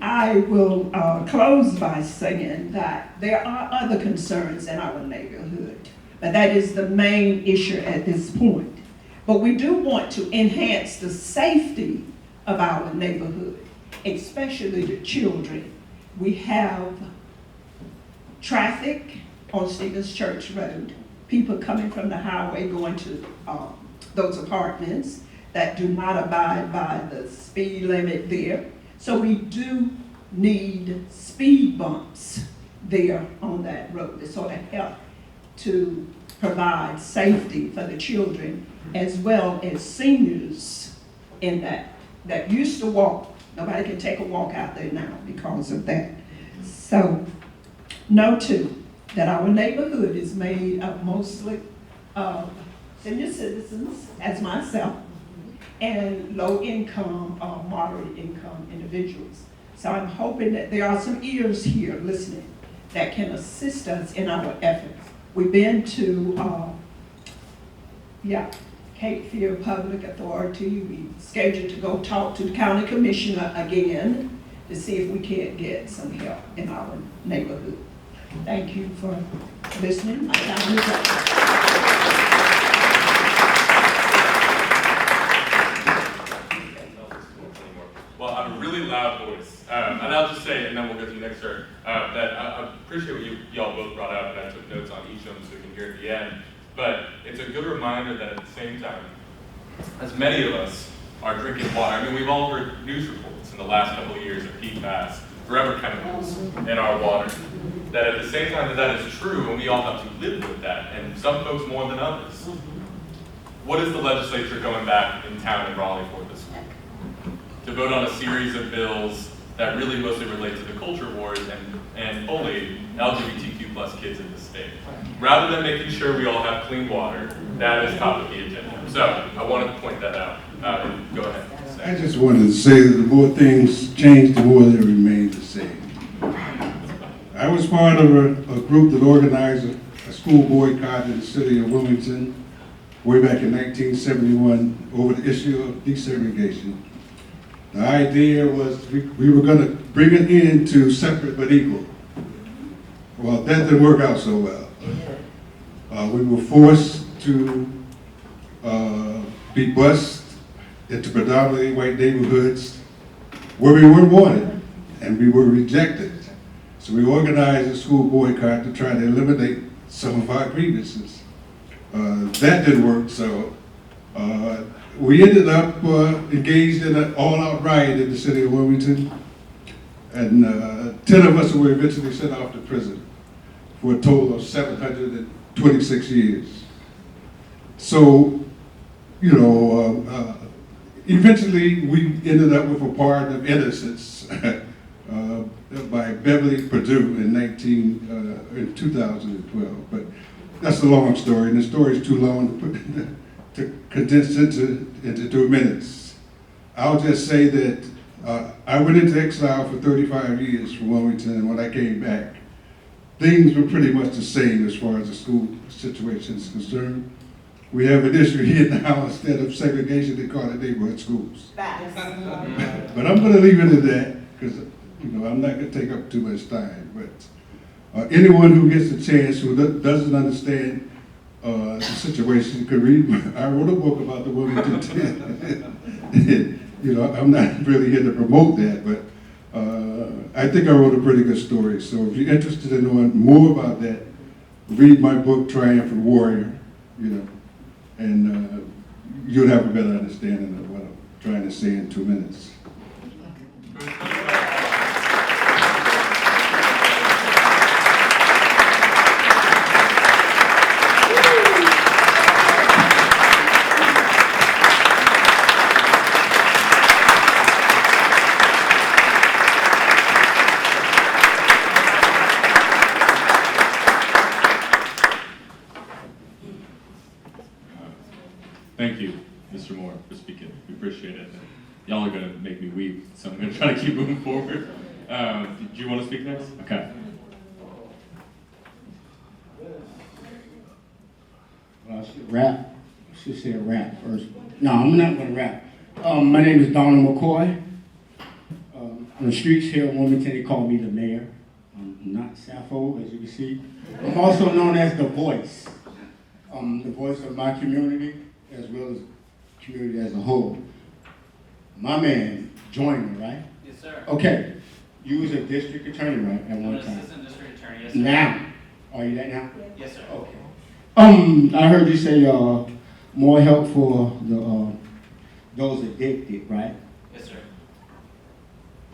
I will close by saying that there are other concerns in our neighborhood, but that is the main issue at this point. But we do want to enhance the safety of our neighborhood, especially the children. We have traffic on Stevens Church Road, people coming from the highway going to those apartments that do not abide by the speed limit there. So we do need speed bumps there on that road to sort of help to provide safety for the children as well as seniors in that used to walk. Nobody can take a walk out there now because of that. So know too that our neighborhood is made up mostly of senior citizens, as myself, and low-income or moderate-income individuals. So I'm hoping that there are some ears here listening that can assist us in our efforts. We've been to, Cape Fear Public Authority. We scheduled to go talk to the county commissioner again to see if we can't get some help in our neighborhood. Thank you for listening. My time is up. Well, I have a really loud voice, and I'll just say, and then we'll go to the next turn, that I appreciate what y'all both brought up, and I took notes on each of them so we can hear at the end. But it's a good reminder that at the same time, as many of us are drinking water, I mean, we've all heard news reports in the last couple of years of PFAS, forever chemicals in our water. That at the same time that is true, and we all have to live with that, and some folks more than others. What is the legislature going back in town in Raleigh for this week? To vote on a series of bills that really mostly relate to the culture wars and fully LGBTQ plus kids in the state. Rather than making sure we all have clean water, that is top of the agenda. So I wanted to point that out. Go ahead. I just wanted to say that the more things change, the more they remain the same. I was part of a group that organized a school boycott in the city of Wilmington way back in 1971 over the issue of desegregation. The idea was we were going to bring it into separate but equal. Well, that didn't work out so well. We were forced to be bused into predominantly white neighborhoods where we weren't wanted and we were rejected. So we organized a school boycott to try to eliminate some of our grievances. That didn't work, so we ended up engaged in an all-out riot in the city of Wilmington, and 10 of us were eventually sent off to prison for a total of 726 years. So, you know, eventually we ended up with a pardon of innocence by Beverly Perdue in 2012. But that's a long story, and the story is too long to condense into 2 minutes. I'll just say that I went into exile for 35 years from Wilmington, and when I came back, things were pretty much the same as far as the school situation is concerned. We have an issue here now. Instead of segregation, they call it neighborhood schools. But I'm going to leave it at that because I'm not going to take up too much time. But anyone who gets a chance who doesn't understand the situation could read. I wrote a book about the Wilmington 10. I'm not really here to promote that, but I think I wrote a pretty good story. So if you're interested in knowing more about that, read my book, Triumphant Warrior, and you'll have a better understanding of what I'm trying to say in 2 minutes. Thank you, Mr. Moore, for speaking. We appreciate it. Y'all are going to make me weep, so I'm going to try to keep moving forward. Do you want to speak next? Okay. I should rap. I should say rap first. No, I'm not going to rap. My name is Donald McCoy. On the streets here in Wilmington, they call me the mayor. I'm not Sappho, as you can see. I'm also known as the voice. The voice of my community, as well as community as a whole. My man, joined me, right? Yes, sir. Okay. You was a district attorney, right, at one time? Assistant district attorney, yes, sir. Now? Are you that now? Yes, sir. Okay. I heard you say more help for the those addicted, right? Yes, sir.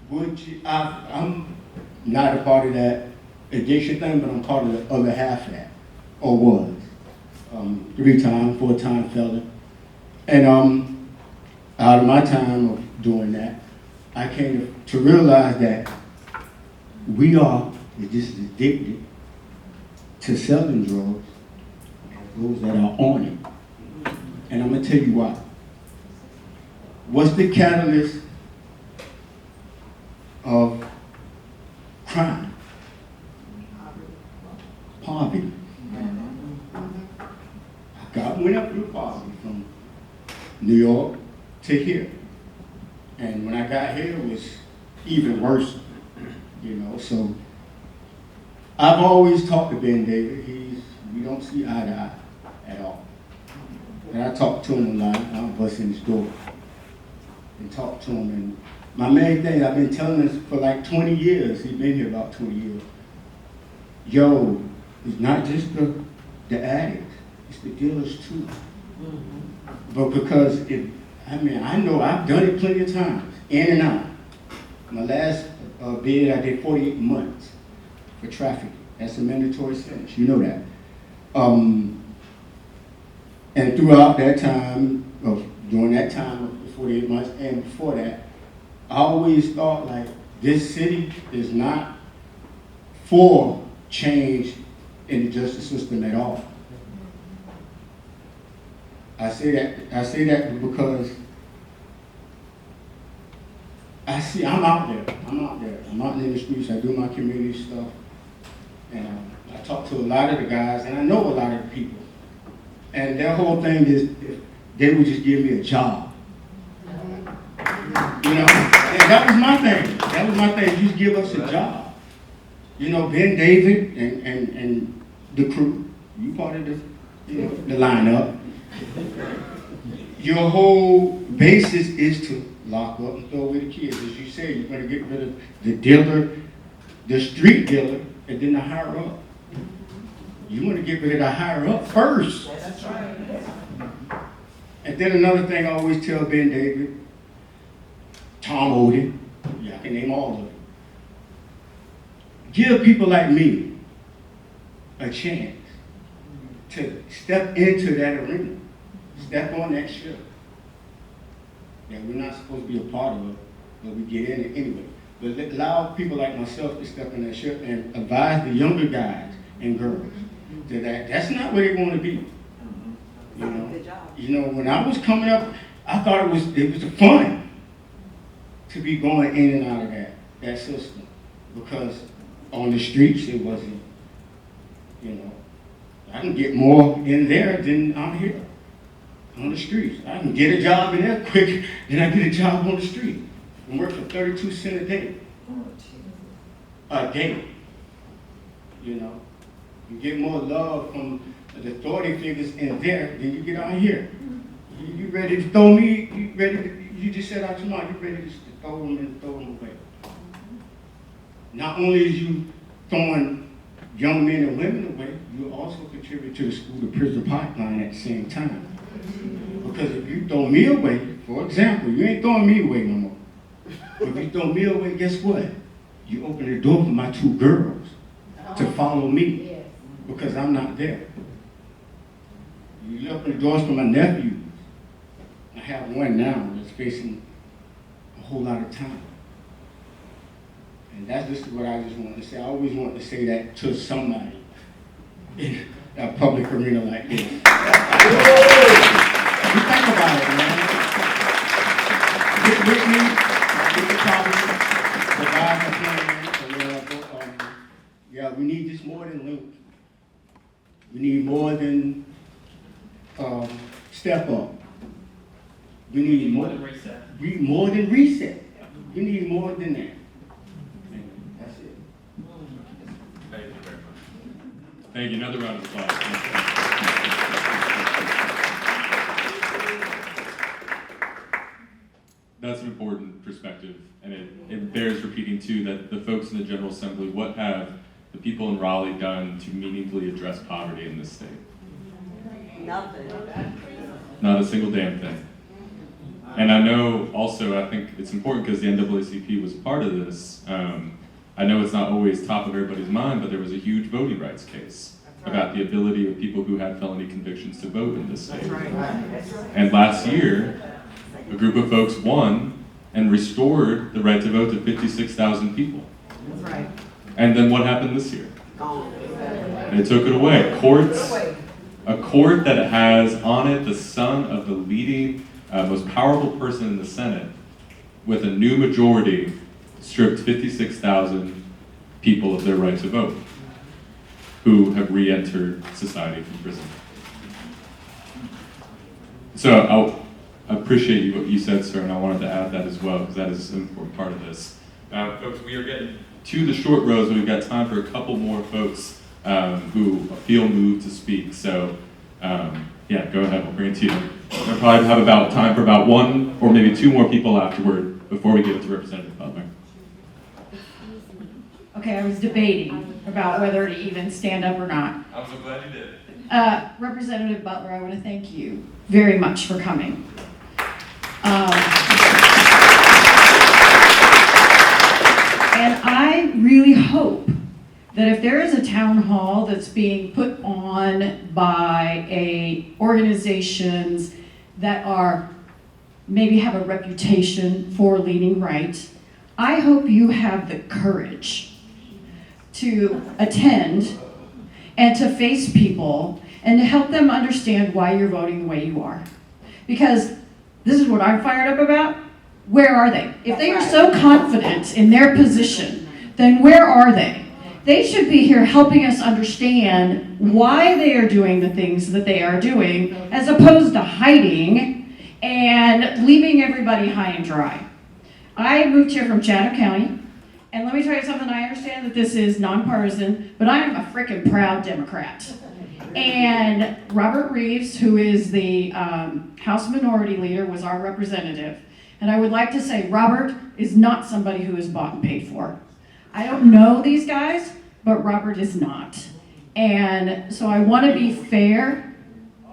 Would you? I'm not a part of that addiction thing, but I'm part of the other half of that, or was. 3-time, 4-time felon. And out of my time of doing that, I came to realize that we are just addicted to selling drugs and those that are on it. And I'm going to tell you why. What's the catalyst of crime? Poverty. God went up through poverty from New York to here. And when I got here, it was even worse, So I've always talked to Ben David. We don't see eye to eye at all. And I talk to him a lot. I'll bust in his door and talk to him. And my main thing, I've been telling this for like 20 years. He's been here about 20 years. Yo, it's not just the addicts. It's the dealers too. But because I know I've done it plenty of times, in and out. My last bid, I did 48 months for trafficking. That's a mandatory sentence, you know that. And throughout that time, during that time of the 48 months and before that, I always thought like this city is not for change in the justice system at all. I say that because I'm out there. I'm out in the streets. I do my community stuff. And I talk to a lot of the guys, and I know a lot of the people. And their whole thing is they would just give me a job. And that was my thing. Just give us a job. Ben David and the crew, you part of the lineup. Your whole basis is to lock up and throw away the kids. As you say, you're going to get rid of the dealer, the street dealer, and then the higher up. You want to get rid of the higher up first. That's right. And then another thing I always tell Ben David, Tom Odin, I can name all of them. Give people like me a chance to step into that arena. Step on that ship. Yeah, we're not supposed to be a part of it, but we get in it anyway. But allow people like myself to step in that ship and advise the younger guys and girls that that's not where they want to be. When I was coming up, I thought it was fun to be going in and out of that system, because on the streets it wasn't, I can get more in there than out here on the streets. I can get a job in there quick than I get a job on the street and work for 32 cents a day. You get more love from the authority figures in there than you get out here. You ready to throw me? You just said out your mouth, you ready to throw them and throw them away. Not only is you throwing young men and women away, you also contribute to the school to prison pipeline at the same time. Because if you throw me away, for example, you ain't throwing me away no more. If you throw me away, guess what? You open the door for my 2 girls to follow me because I'm not there. You open the doors for my nephews. I have one now that's facing a whole lot of time. And that's just what I just wanted to say. I always want to say that to somebody in a public arena like this. You think about it, man. Get with me, get the problem, provide the plan. Yeah, we need this more than link. We need more than step up. We need more than reset. More than reset. We need more than that. That's it. Thank you very much. Thank you. Another round of applause. That's an important perspective, and it bears repeating too that the folks in the General Assembly, what have the people in Raleigh done to meaningfully address poverty in this state? Nothing. Not a single damn thing. And I know also, I think it's important because the NAACP was part of this. I know it's not always top of everybody's mind, but there was a huge voting rights case about the ability of people who had felony convictions to vote in this state. And last year, a group of folks won and restored the right to vote to 56,000 people. That's right. And then what happened this year? Gone. They took it away. Courts, a court that has on it the son of the leading, most powerful person in the Senate, with a new majority, stripped 56,000 people of their right to vote, who have re-entered society from prison. So I appreciate what you said, sir, and I wanted to add that as well, because that is an important part of this. Folks, we are getting to the short rows, but we've got time for a couple more folks who feel moved to speak. So, yeah, go ahead, we'll bring it to you. We'll probably have about time for about 1 or maybe 2 more people afterward before we give it to Representative Butler. Okay, I was debating about whether to even stand up or not. I'm so glad you did. Representative Butler, I want to thank you very much for coming. And I really hope that if there is a town hall that's being put on by organizations that are maybe have a reputation for leading right, I hope you have the courage to attend and to face people and to help them understand why you're voting the way you are. Because this is what I'm fired up about. Where are they? If they are so confident in their position, then where are they? They should be here helping us understand why they are doing the things that they are doing, as opposed to hiding and leaving everybody high and dry. I moved here from Chatham County, and let me tell you something, I understand that this is nonpartisan, but I am a frickin' proud Democrat. And Robert Reeves, who is the House Minority Leader, was our representative. And I would like to say Robert is not somebody who is bought and paid for. I don't know these guys, but Robert is not. And so I want to be fair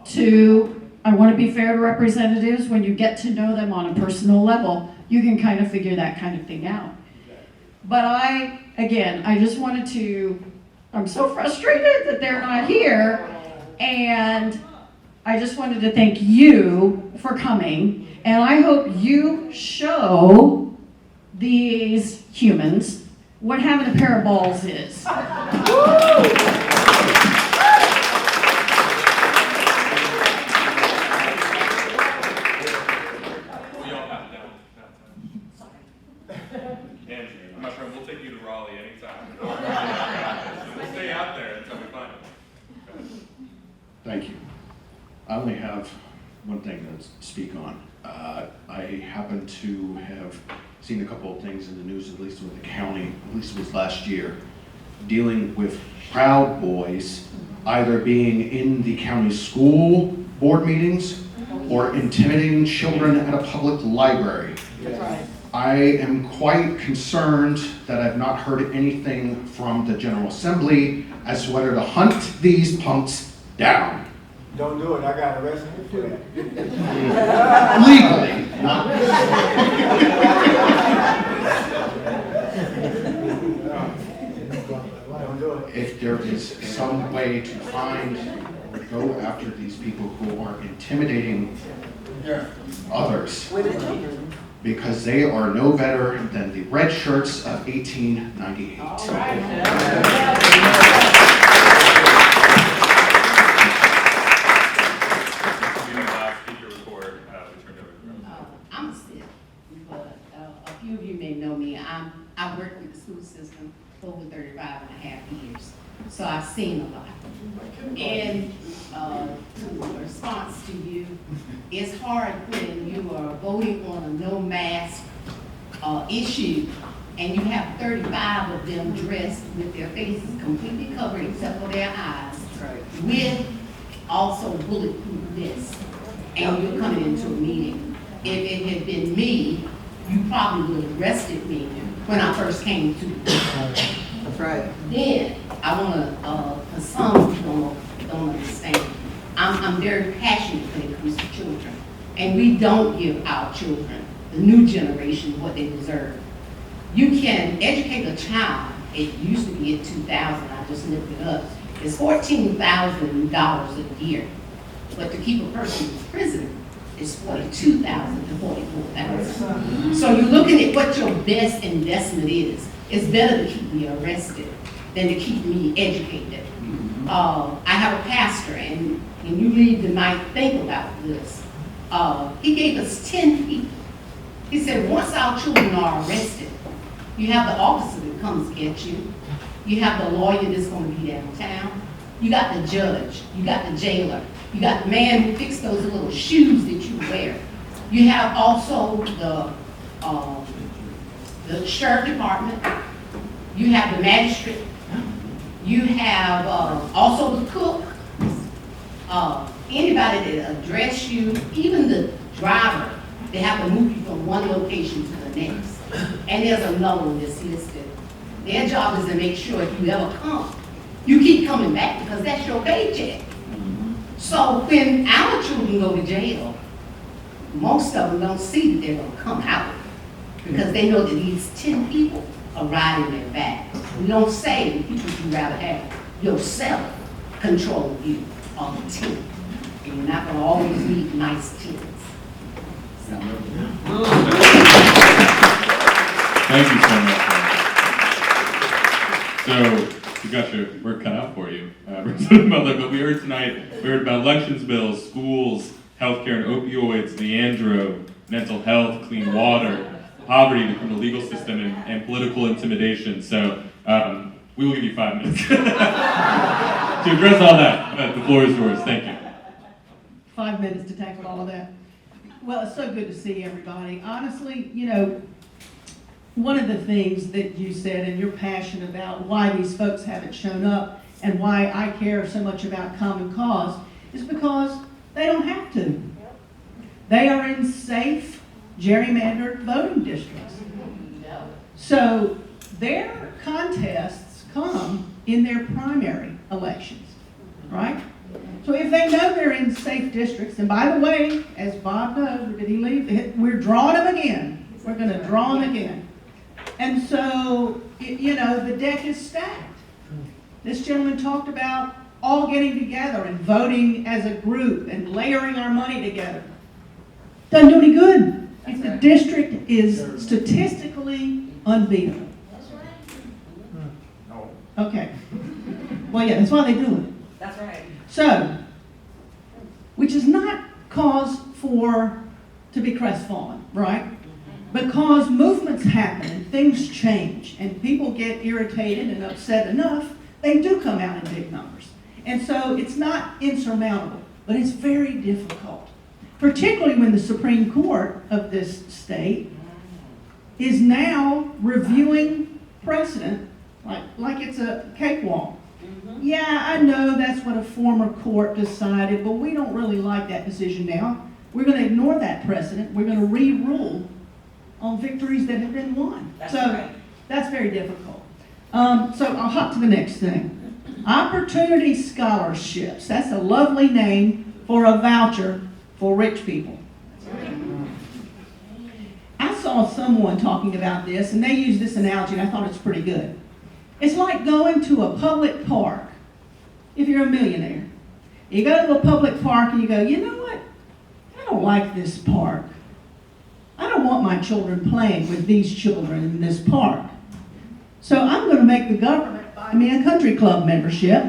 to representatives. When you get to know them on a personal level, you can kind of figure that kind of thing out. But I just wanted to, I'm so frustrated that they're not here, and I just wanted to thank you for coming, and I hope you show these humans what having a pair of balls is. Thank you. I only have one thing to speak on. I happen to have seen a couple of things in the news, at least with the county, at least it was last year, dealing with Proud Boys either being in the county school board meetings or intimidating children at a public library. That's right. I am quite concerned that I've not heard anything from the General Assembly as to whether to hunt these punks down. Don't do it, I got arrested for that. Legally, not. Don't do it. If there is some way to find or go after these people who are intimidating others, because they are no better than the red shirts of 1898. I'm a SIP, but a few of you may know me. I worked with the school system for over 35 and a half years, so I've seen a lot. And in response to you, it's hard when you are voting on a no mask issue and you have 35 of them dressed with their faces completely covered except for their eyes, with also bulletproof vests, and you're coming into a meeting. If it had been me, you probably would have arrested me when I first came to. That's right. Then, I want to, for some people don't understand, I'm very passionate when it comes to children. And we don't give our children, the new generation, what they deserve. You can educate a child, it used to be at 2,000, I just looked it up. It's $14,000 a year. But to keep a person in prison is $42,000 to $44,000. So you're looking at what your best investment is. It's better to keep me arrested than to keep me educated. I have a pastor, and when you leave tonight, think about this. He gave us 10 people. He said, once our children are arrested, you have the officer that comes get you. You have the lawyer that's going to be downtown. You got the judge. You got the jailer. You got the man who fixes those little shoes that you wear. You have also the sheriff department. You have the magistrate. You have also the cook. Anybody that address you, even the driver, they have to move you from one location to the next. And there's another one that's listed. Their job is to make sure if you ever come, you keep coming back because that's your paycheck. So when our children go to jail, most of them don't see that they're going to come out because they know that these 10 people are riding their back. We don't say the people you'd rather have yourself control you on the team. And you're not going to always meet nice teams. So. Thank you so much. So, we got your work cut out for you, Representative Butler, but we heard tonight, we heard about elections bills, schools, healthcare and opioids, Leandro, mental health, clean water, poverty, the criminal legal system, and political intimidation. So, we will give you 5 minutes to address all that. The floor is yours. Thank you. 5 minutes to tackle all of that. Well, it's so good to see everybody. Honestly, you know, one of the things that you said, and you're passionate about why these folks haven't shown up and why I care so much about Common Cause, is because they don't have to. They are in safe, gerrymandered voting districts. So their contests come in their primary elections, right? So if they know they're in safe districts, and by the way, as Bob knows, or did he leave? We're drawing them again. We're going to draw them again. And so, you know, the deck is stacked. This gentleman talked about all getting together and voting as a group and layering our money together. Doesn't do any good if the district is statistically unbeatable. Okay. Well, yeah, that's why they do it. That's right. So, which is not cause to be crestfallen, right? Because movements happen and things change and people get irritated and upset enough, they do come out in big numbers. And so it's not insurmountable, but it's very difficult, particularly when the Supreme Court of this state is now reviewing precedent like it's a cakewalk. Yeah, I know that's what a former court decided, but we don't really like that decision now. We're going to ignore that precedent. We're going to re-rule on victories that have been won. That's very difficult. So I'll hop to the next thing. Opportunity scholarships. That's a lovely name for a voucher for rich people. I saw someone talking about this, and they used this analogy, and I thought it's pretty good. It's like going to a public park, if you're a millionaire. You go to a public park and you go, you know what? I don't like this park. I don't want my children playing with these children in this park. So I'm going to make the government buy me a country club membership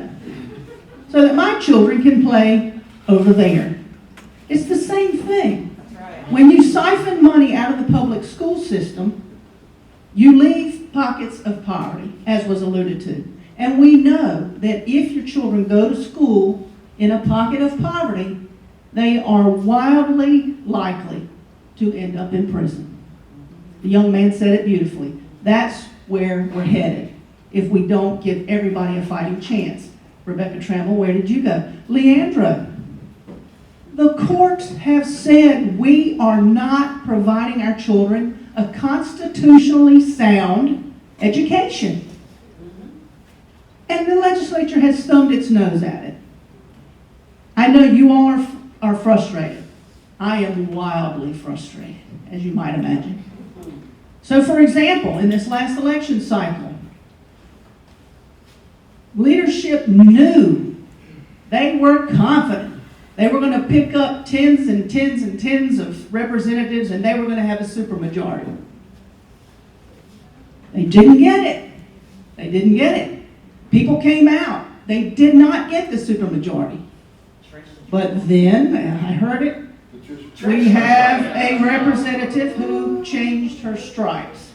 so that my children can play over there. It's the same thing. When you siphon money out of the public school system, you leave pockets of poverty, as was alluded to. And we know that if your children go to school in a pocket of poverty, they are wildly likely to end up in prison. The young man said it beautifully. That's where we're headed if we don't give everybody a fighting chance. Rebecca Trammell, where did you go? Leandro, the courts have said we are not providing our children a constitutionally sound education. And the legislature has thumbed its nose at it. I know you all are frustrated. I am wildly frustrated, as you might imagine. So, for example, in this last election cycle, leadership knew, they were confident, they were going to pick up tens and tens and tens of representatives and they were going to have a supermajority. They didn't get it. They didn't get it. People came out. They did not get the supermajority. But then, I heard it, we have a representative who changed her stripes.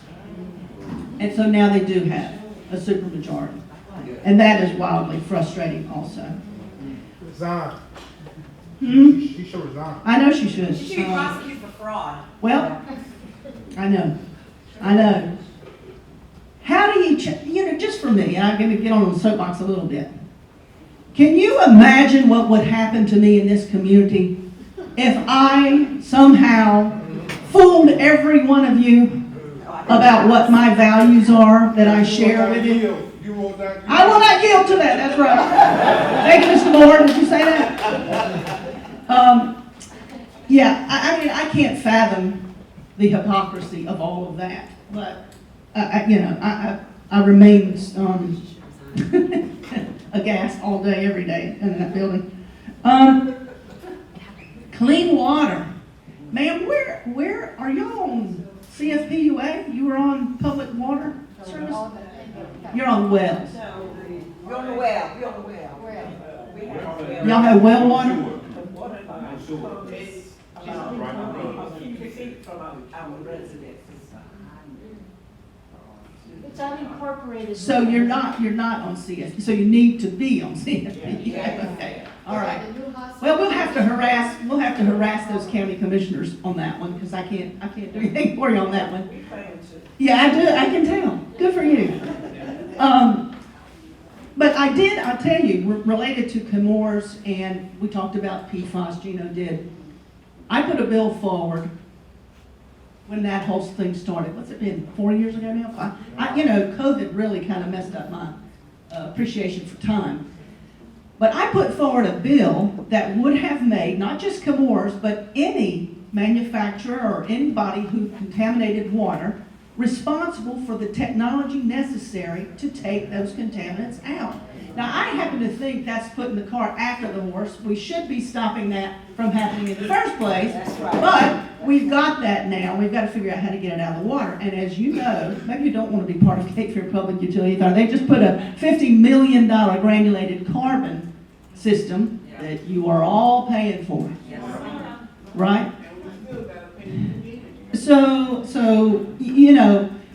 And so now they do have a supermajority. And that is wildly frustrating also. Resign. She should resign. I know she should. She should be prosecuted for fraud. Well, I know. How do you, just for me, and I'm going to get on the soapbox a little bit. Can you imagine what would happen to me in this community if I somehow fooled every one of you about what my values are that I share with you? I will not yield to that, that's right. Thank you, Mr. Moore, did you say that? Yeah, I mean, I can't fathom the hypocrisy of all of that, but, I remain aghast all day, every day in that building. Clean water. Ma'am, where are y'all on CFPUA? You were on public water service? You're on wells. We're on the well. Y'all have well water? It's unincorporated. So you're not on CFP, so you need to be on CFP. Yeah, okay. All right. Well, we'll have to harass those county commissioners on that one because I can't do anything for you on that one. Yeah, I do. I can tell. Good for you. But I'll tell you, related to Chemours, and we talked about PFAS, Gino did. I put a bill forward when that whole thing started. What's it been, 4 years ago now? COVID really kind of messed up my appreciation for time. But I put forward a bill that would have made, not just Chemours, but any manufacturer or anybody who contaminated water responsible for the technology necessary to take those contaminants out. Now, I happen to think that's putting the cart after the horse. We should be stopping that from happening in the first place. But we've got that now. We've got to figure out how to get it out of the water. And as you know, maybe you don't want to be part of Cape Fear Public Utility Authority. They just put a $50 million granulated carbon system that you are all paying for. Right? So,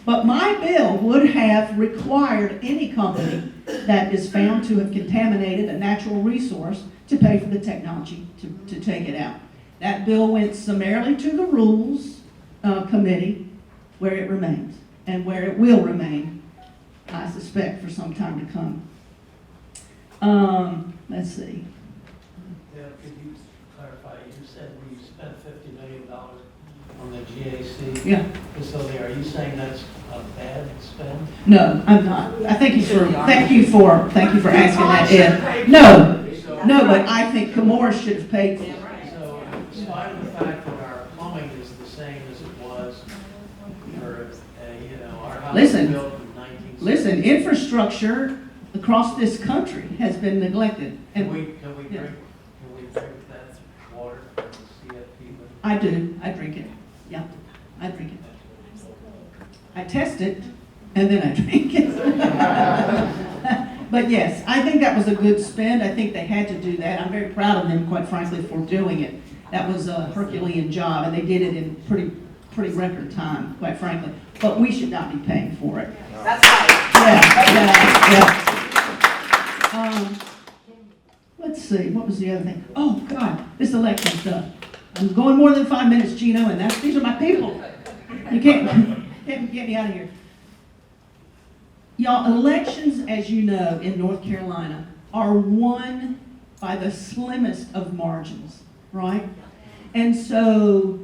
but my bill would have required any company that is found to have contaminated a natural resource to pay for the technology to take it out. That bill went summarily to the Rules Committee, where it remains, and where it will remain, I suspect, for some time to come. Let's see. Yeah, could you clarify, you said we spent $50 million on the GAC Yeah. facility. Are you saying that's a bad spend? No, I'm not. I thank you for asking that, Ed. No, but I think Camorra should have paid for it. So, in spite of the fact that our plumbing is the same as it was for, our house was built in 1960. Listen, infrastructure across this country has been neglected. And Can we drink that water from the CFP? I do. I drink it. Yeah, I drink it. I test it, and then I drink it. But yes, I think that was a good spend. I think they had to do that. I'm very proud of them, quite frankly, for doing it. That was a Herculean job, and they did it in pretty record time, quite frankly. But we should not be paying for it. That's right. Yeah. Let's see, what was the other thing? Oh, God, this election stuff. I'm going more than 5 minutes, Gino, and these are my people. You can't get me out of here. Y'all, elections, as you know, in North Carolina are won by the slimmest of margins, right? And so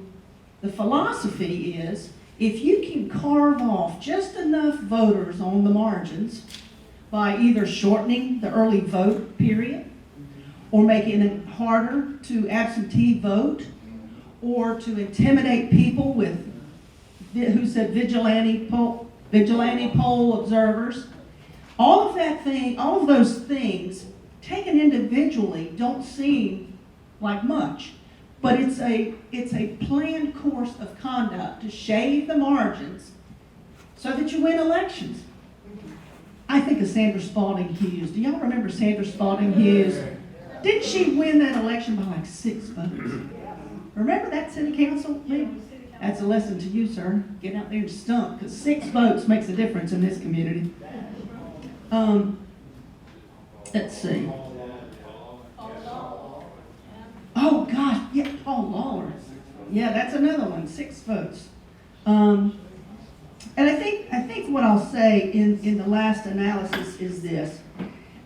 the philosophy is, if you can carve off just enough voters on the margins by either shortening the early vote period, or making it harder to absentee vote, or to intimidate people with, who said vigilante poll observers, all of those things, taken individually, don't seem like much. But it's a planned course of conduct to shave the margins so that you win elections. I think of Sandra Spalding Hughes. Do y'all remember Sandra Spalding Hughes? Didn't she win that election by like 6 votes? Remember that city council? That's a lesson to you, sir. Get out there and stump, because 6 votes makes a difference in this community. Let's see. Oh, gosh, yeah, Paul Lawler. Yeah, that's another one, 6 votes. And I think what I'll say in the last analysis is this.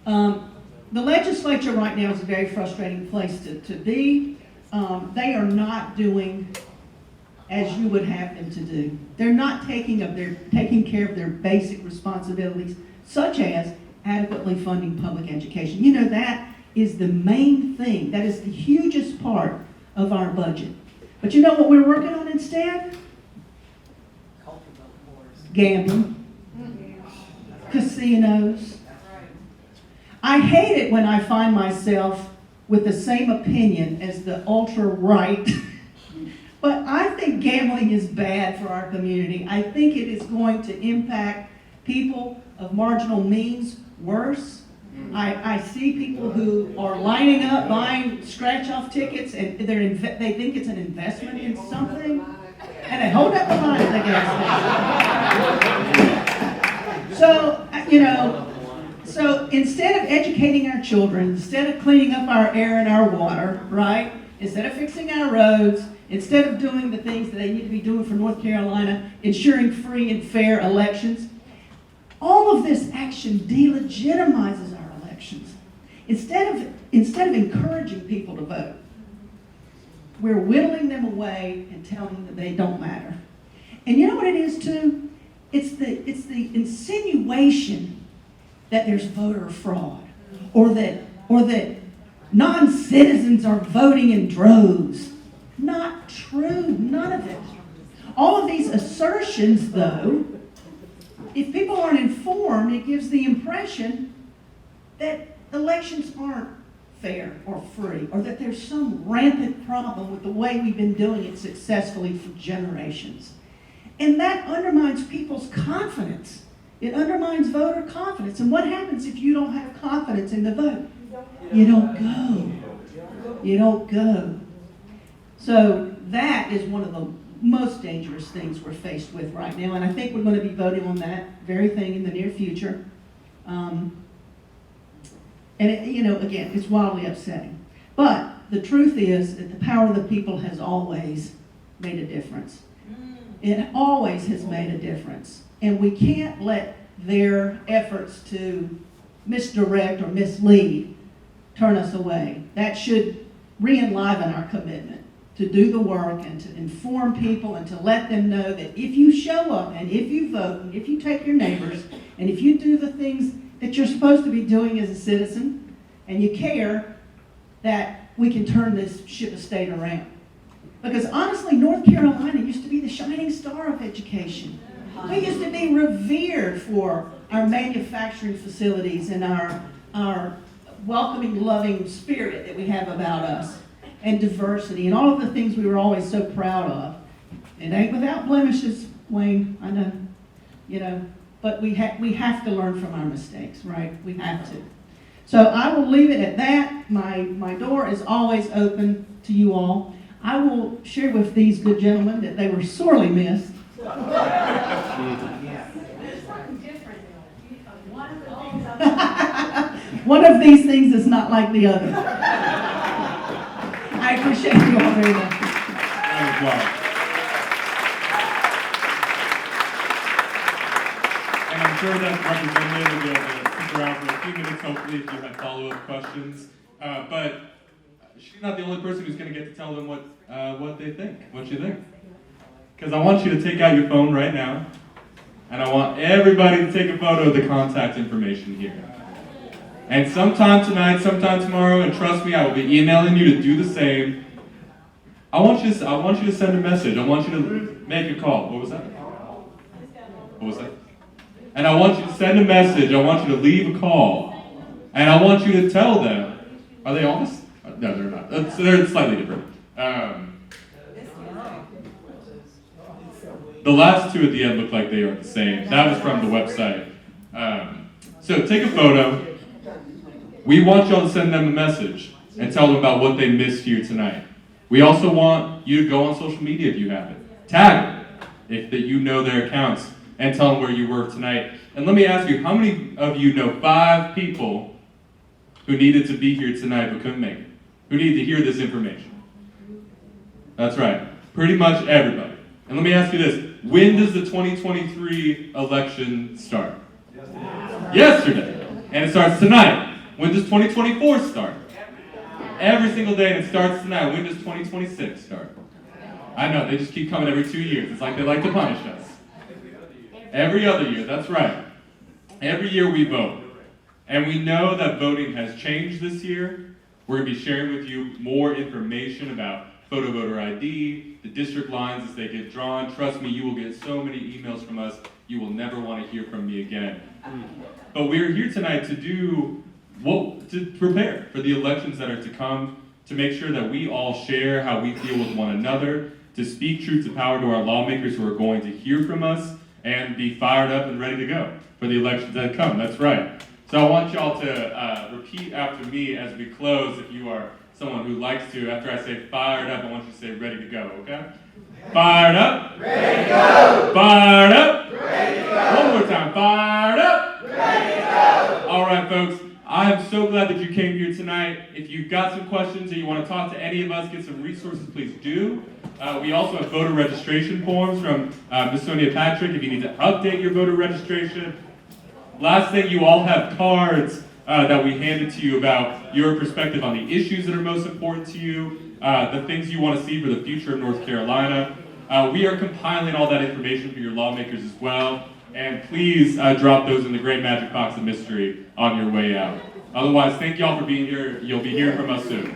The legislature right now is a very frustrating place to be. They are not doing as you would have them to do. They're not taking care of their basic responsibilities, such as adequately funding public education. You know, that is the main thing. That is the hugest part of our budget. But you know what we're working on instead? Gambling, casinos. I hate it when I find myself with the same opinion as the ultra-right. But I think gambling is bad for our community. I think it is going to impact people of marginal means worse. I see people who are lining up, buying scratch-off tickets, and they think it's an investment in something, and they hold up the line at the gas station. So, so instead of educating our children, instead of cleaning up our air and our water, right? Instead of fixing our roads, instead of doing the things that they need to be doing for North Carolina, ensuring free and fair elections, all of this action delegitimizes our elections. Instead of encouraging people to vote, we're whittling them away and telling them that they don't matter. And you know what it is too? It's the insinuation that there's voter fraud, or that non-citizens are voting in droves. Not true, none of it. All of these assertions, though, if people aren't informed, it gives the impression that elections aren't fair or free, or that there's some rampant problem with the way we've been doing it successfully for generations. And that undermines people's confidence. It undermines voter confidence. And what happens if you don't have confidence in the vote? You don't go. You don't go. So that is one of the most dangerous things we're faced with right now. And I think we're going to be voting on that very thing in the near future. And again, it's wildly upsetting. But the truth is that the power of the people has always made a difference. It always has made a difference. And we can't let their efforts to misdirect or mislead turn us away. That should re-enliven our commitment to do the work and to inform people and to let them know that if you show up and if you vote and if you take your neighbors and if you do the things that you're supposed to be doing as a citizen and you care, that we can turn this ship of state around. Because honestly, North Carolina used to be the shining star of education. We used to be revered for our manufacturing facilities and our welcoming, loving spirit that we have about us, and diversity, and all of the things we were always so proud of. It ain't without blemishes, Wayne, I know, but we have to learn from our mistakes, right? We have to. So I will leave it at that. My door is always open to you all. I will share with these good gentlemen that they were sorely missed. One of these things is not like the other. I appreciate you all very much. And I'm sure that representative will be able to stick around for a few minutes, hopefully, if you have follow-up questions. But she's not the only person who's going to get to tell them what they think, what you think. Because I want you to take out your phone right now, and I want everybody to take a photo of the contact information here. And sometime tonight, sometime tomorrow, and trust me, I will be emailing you to do the same. I want you to send a message. I want you to make a call. What was that? What was that? And I want you to send a message. I want you to leave a call. And I want you to tell them. Are they all this? No, they're not. They're slightly different. The last two at the end look like they are the same. That was from the website. So take a photo. We want y'all to send them a message and tell them about what they missed here tonight. We also want you to go on social media if you have it. Tag them if that you know their accounts and tell them where you were tonight. And let me ask you, how many of you know 5 people who needed to be here tonight but couldn't make it? Who needed to hear this information? That's right. Pretty much everybody. And let me ask you this. When does the 2023 election start? Yesterday. And it starts tonight. When does 2024 start? Every single day, and it starts tonight. When does 2026 start? I know, they just keep coming every 2 years. It's like they like to punish us. Every other year, that's right. Every year we vote. And we know that voting has changed this year. We're going to be sharing with you more information about photo voter ID, the district lines as they get drawn. Trust me, you will get so many emails from us, you will never want to hear from me again. But we're here tonight to prepare for the elections that are to come, to make sure that we all share how we feel with one another, to speak truth to power to our lawmakers who are going to hear from us, and be fired up and ready to go for the elections that come. That's right. So I want y'all to repeat after me as we close. If you are someone who likes to, after I say fired up, I want you to say ready to go, okay? Fired up. Ready to go. Fired up. Ready to go. One more time. Fired up. Ready to go. All right, folks. I am so glad that you came here tonight. If you've got some questions or you want to talk to any of us, get some resources, please do. We also have voter registration forms from Ms. Sonia Patrick if you need to update your voter registration. Last thing, you all have cards that we handed to you about your perspective on the issues that are most important to you, the things you want to see for the future of North Carolina. We are compiling all that information for your lawmakers as well. And please drop those in the great magic box of mystery on your way out. Otherwise, thank y'all for being here. You'll be hearing from us soon.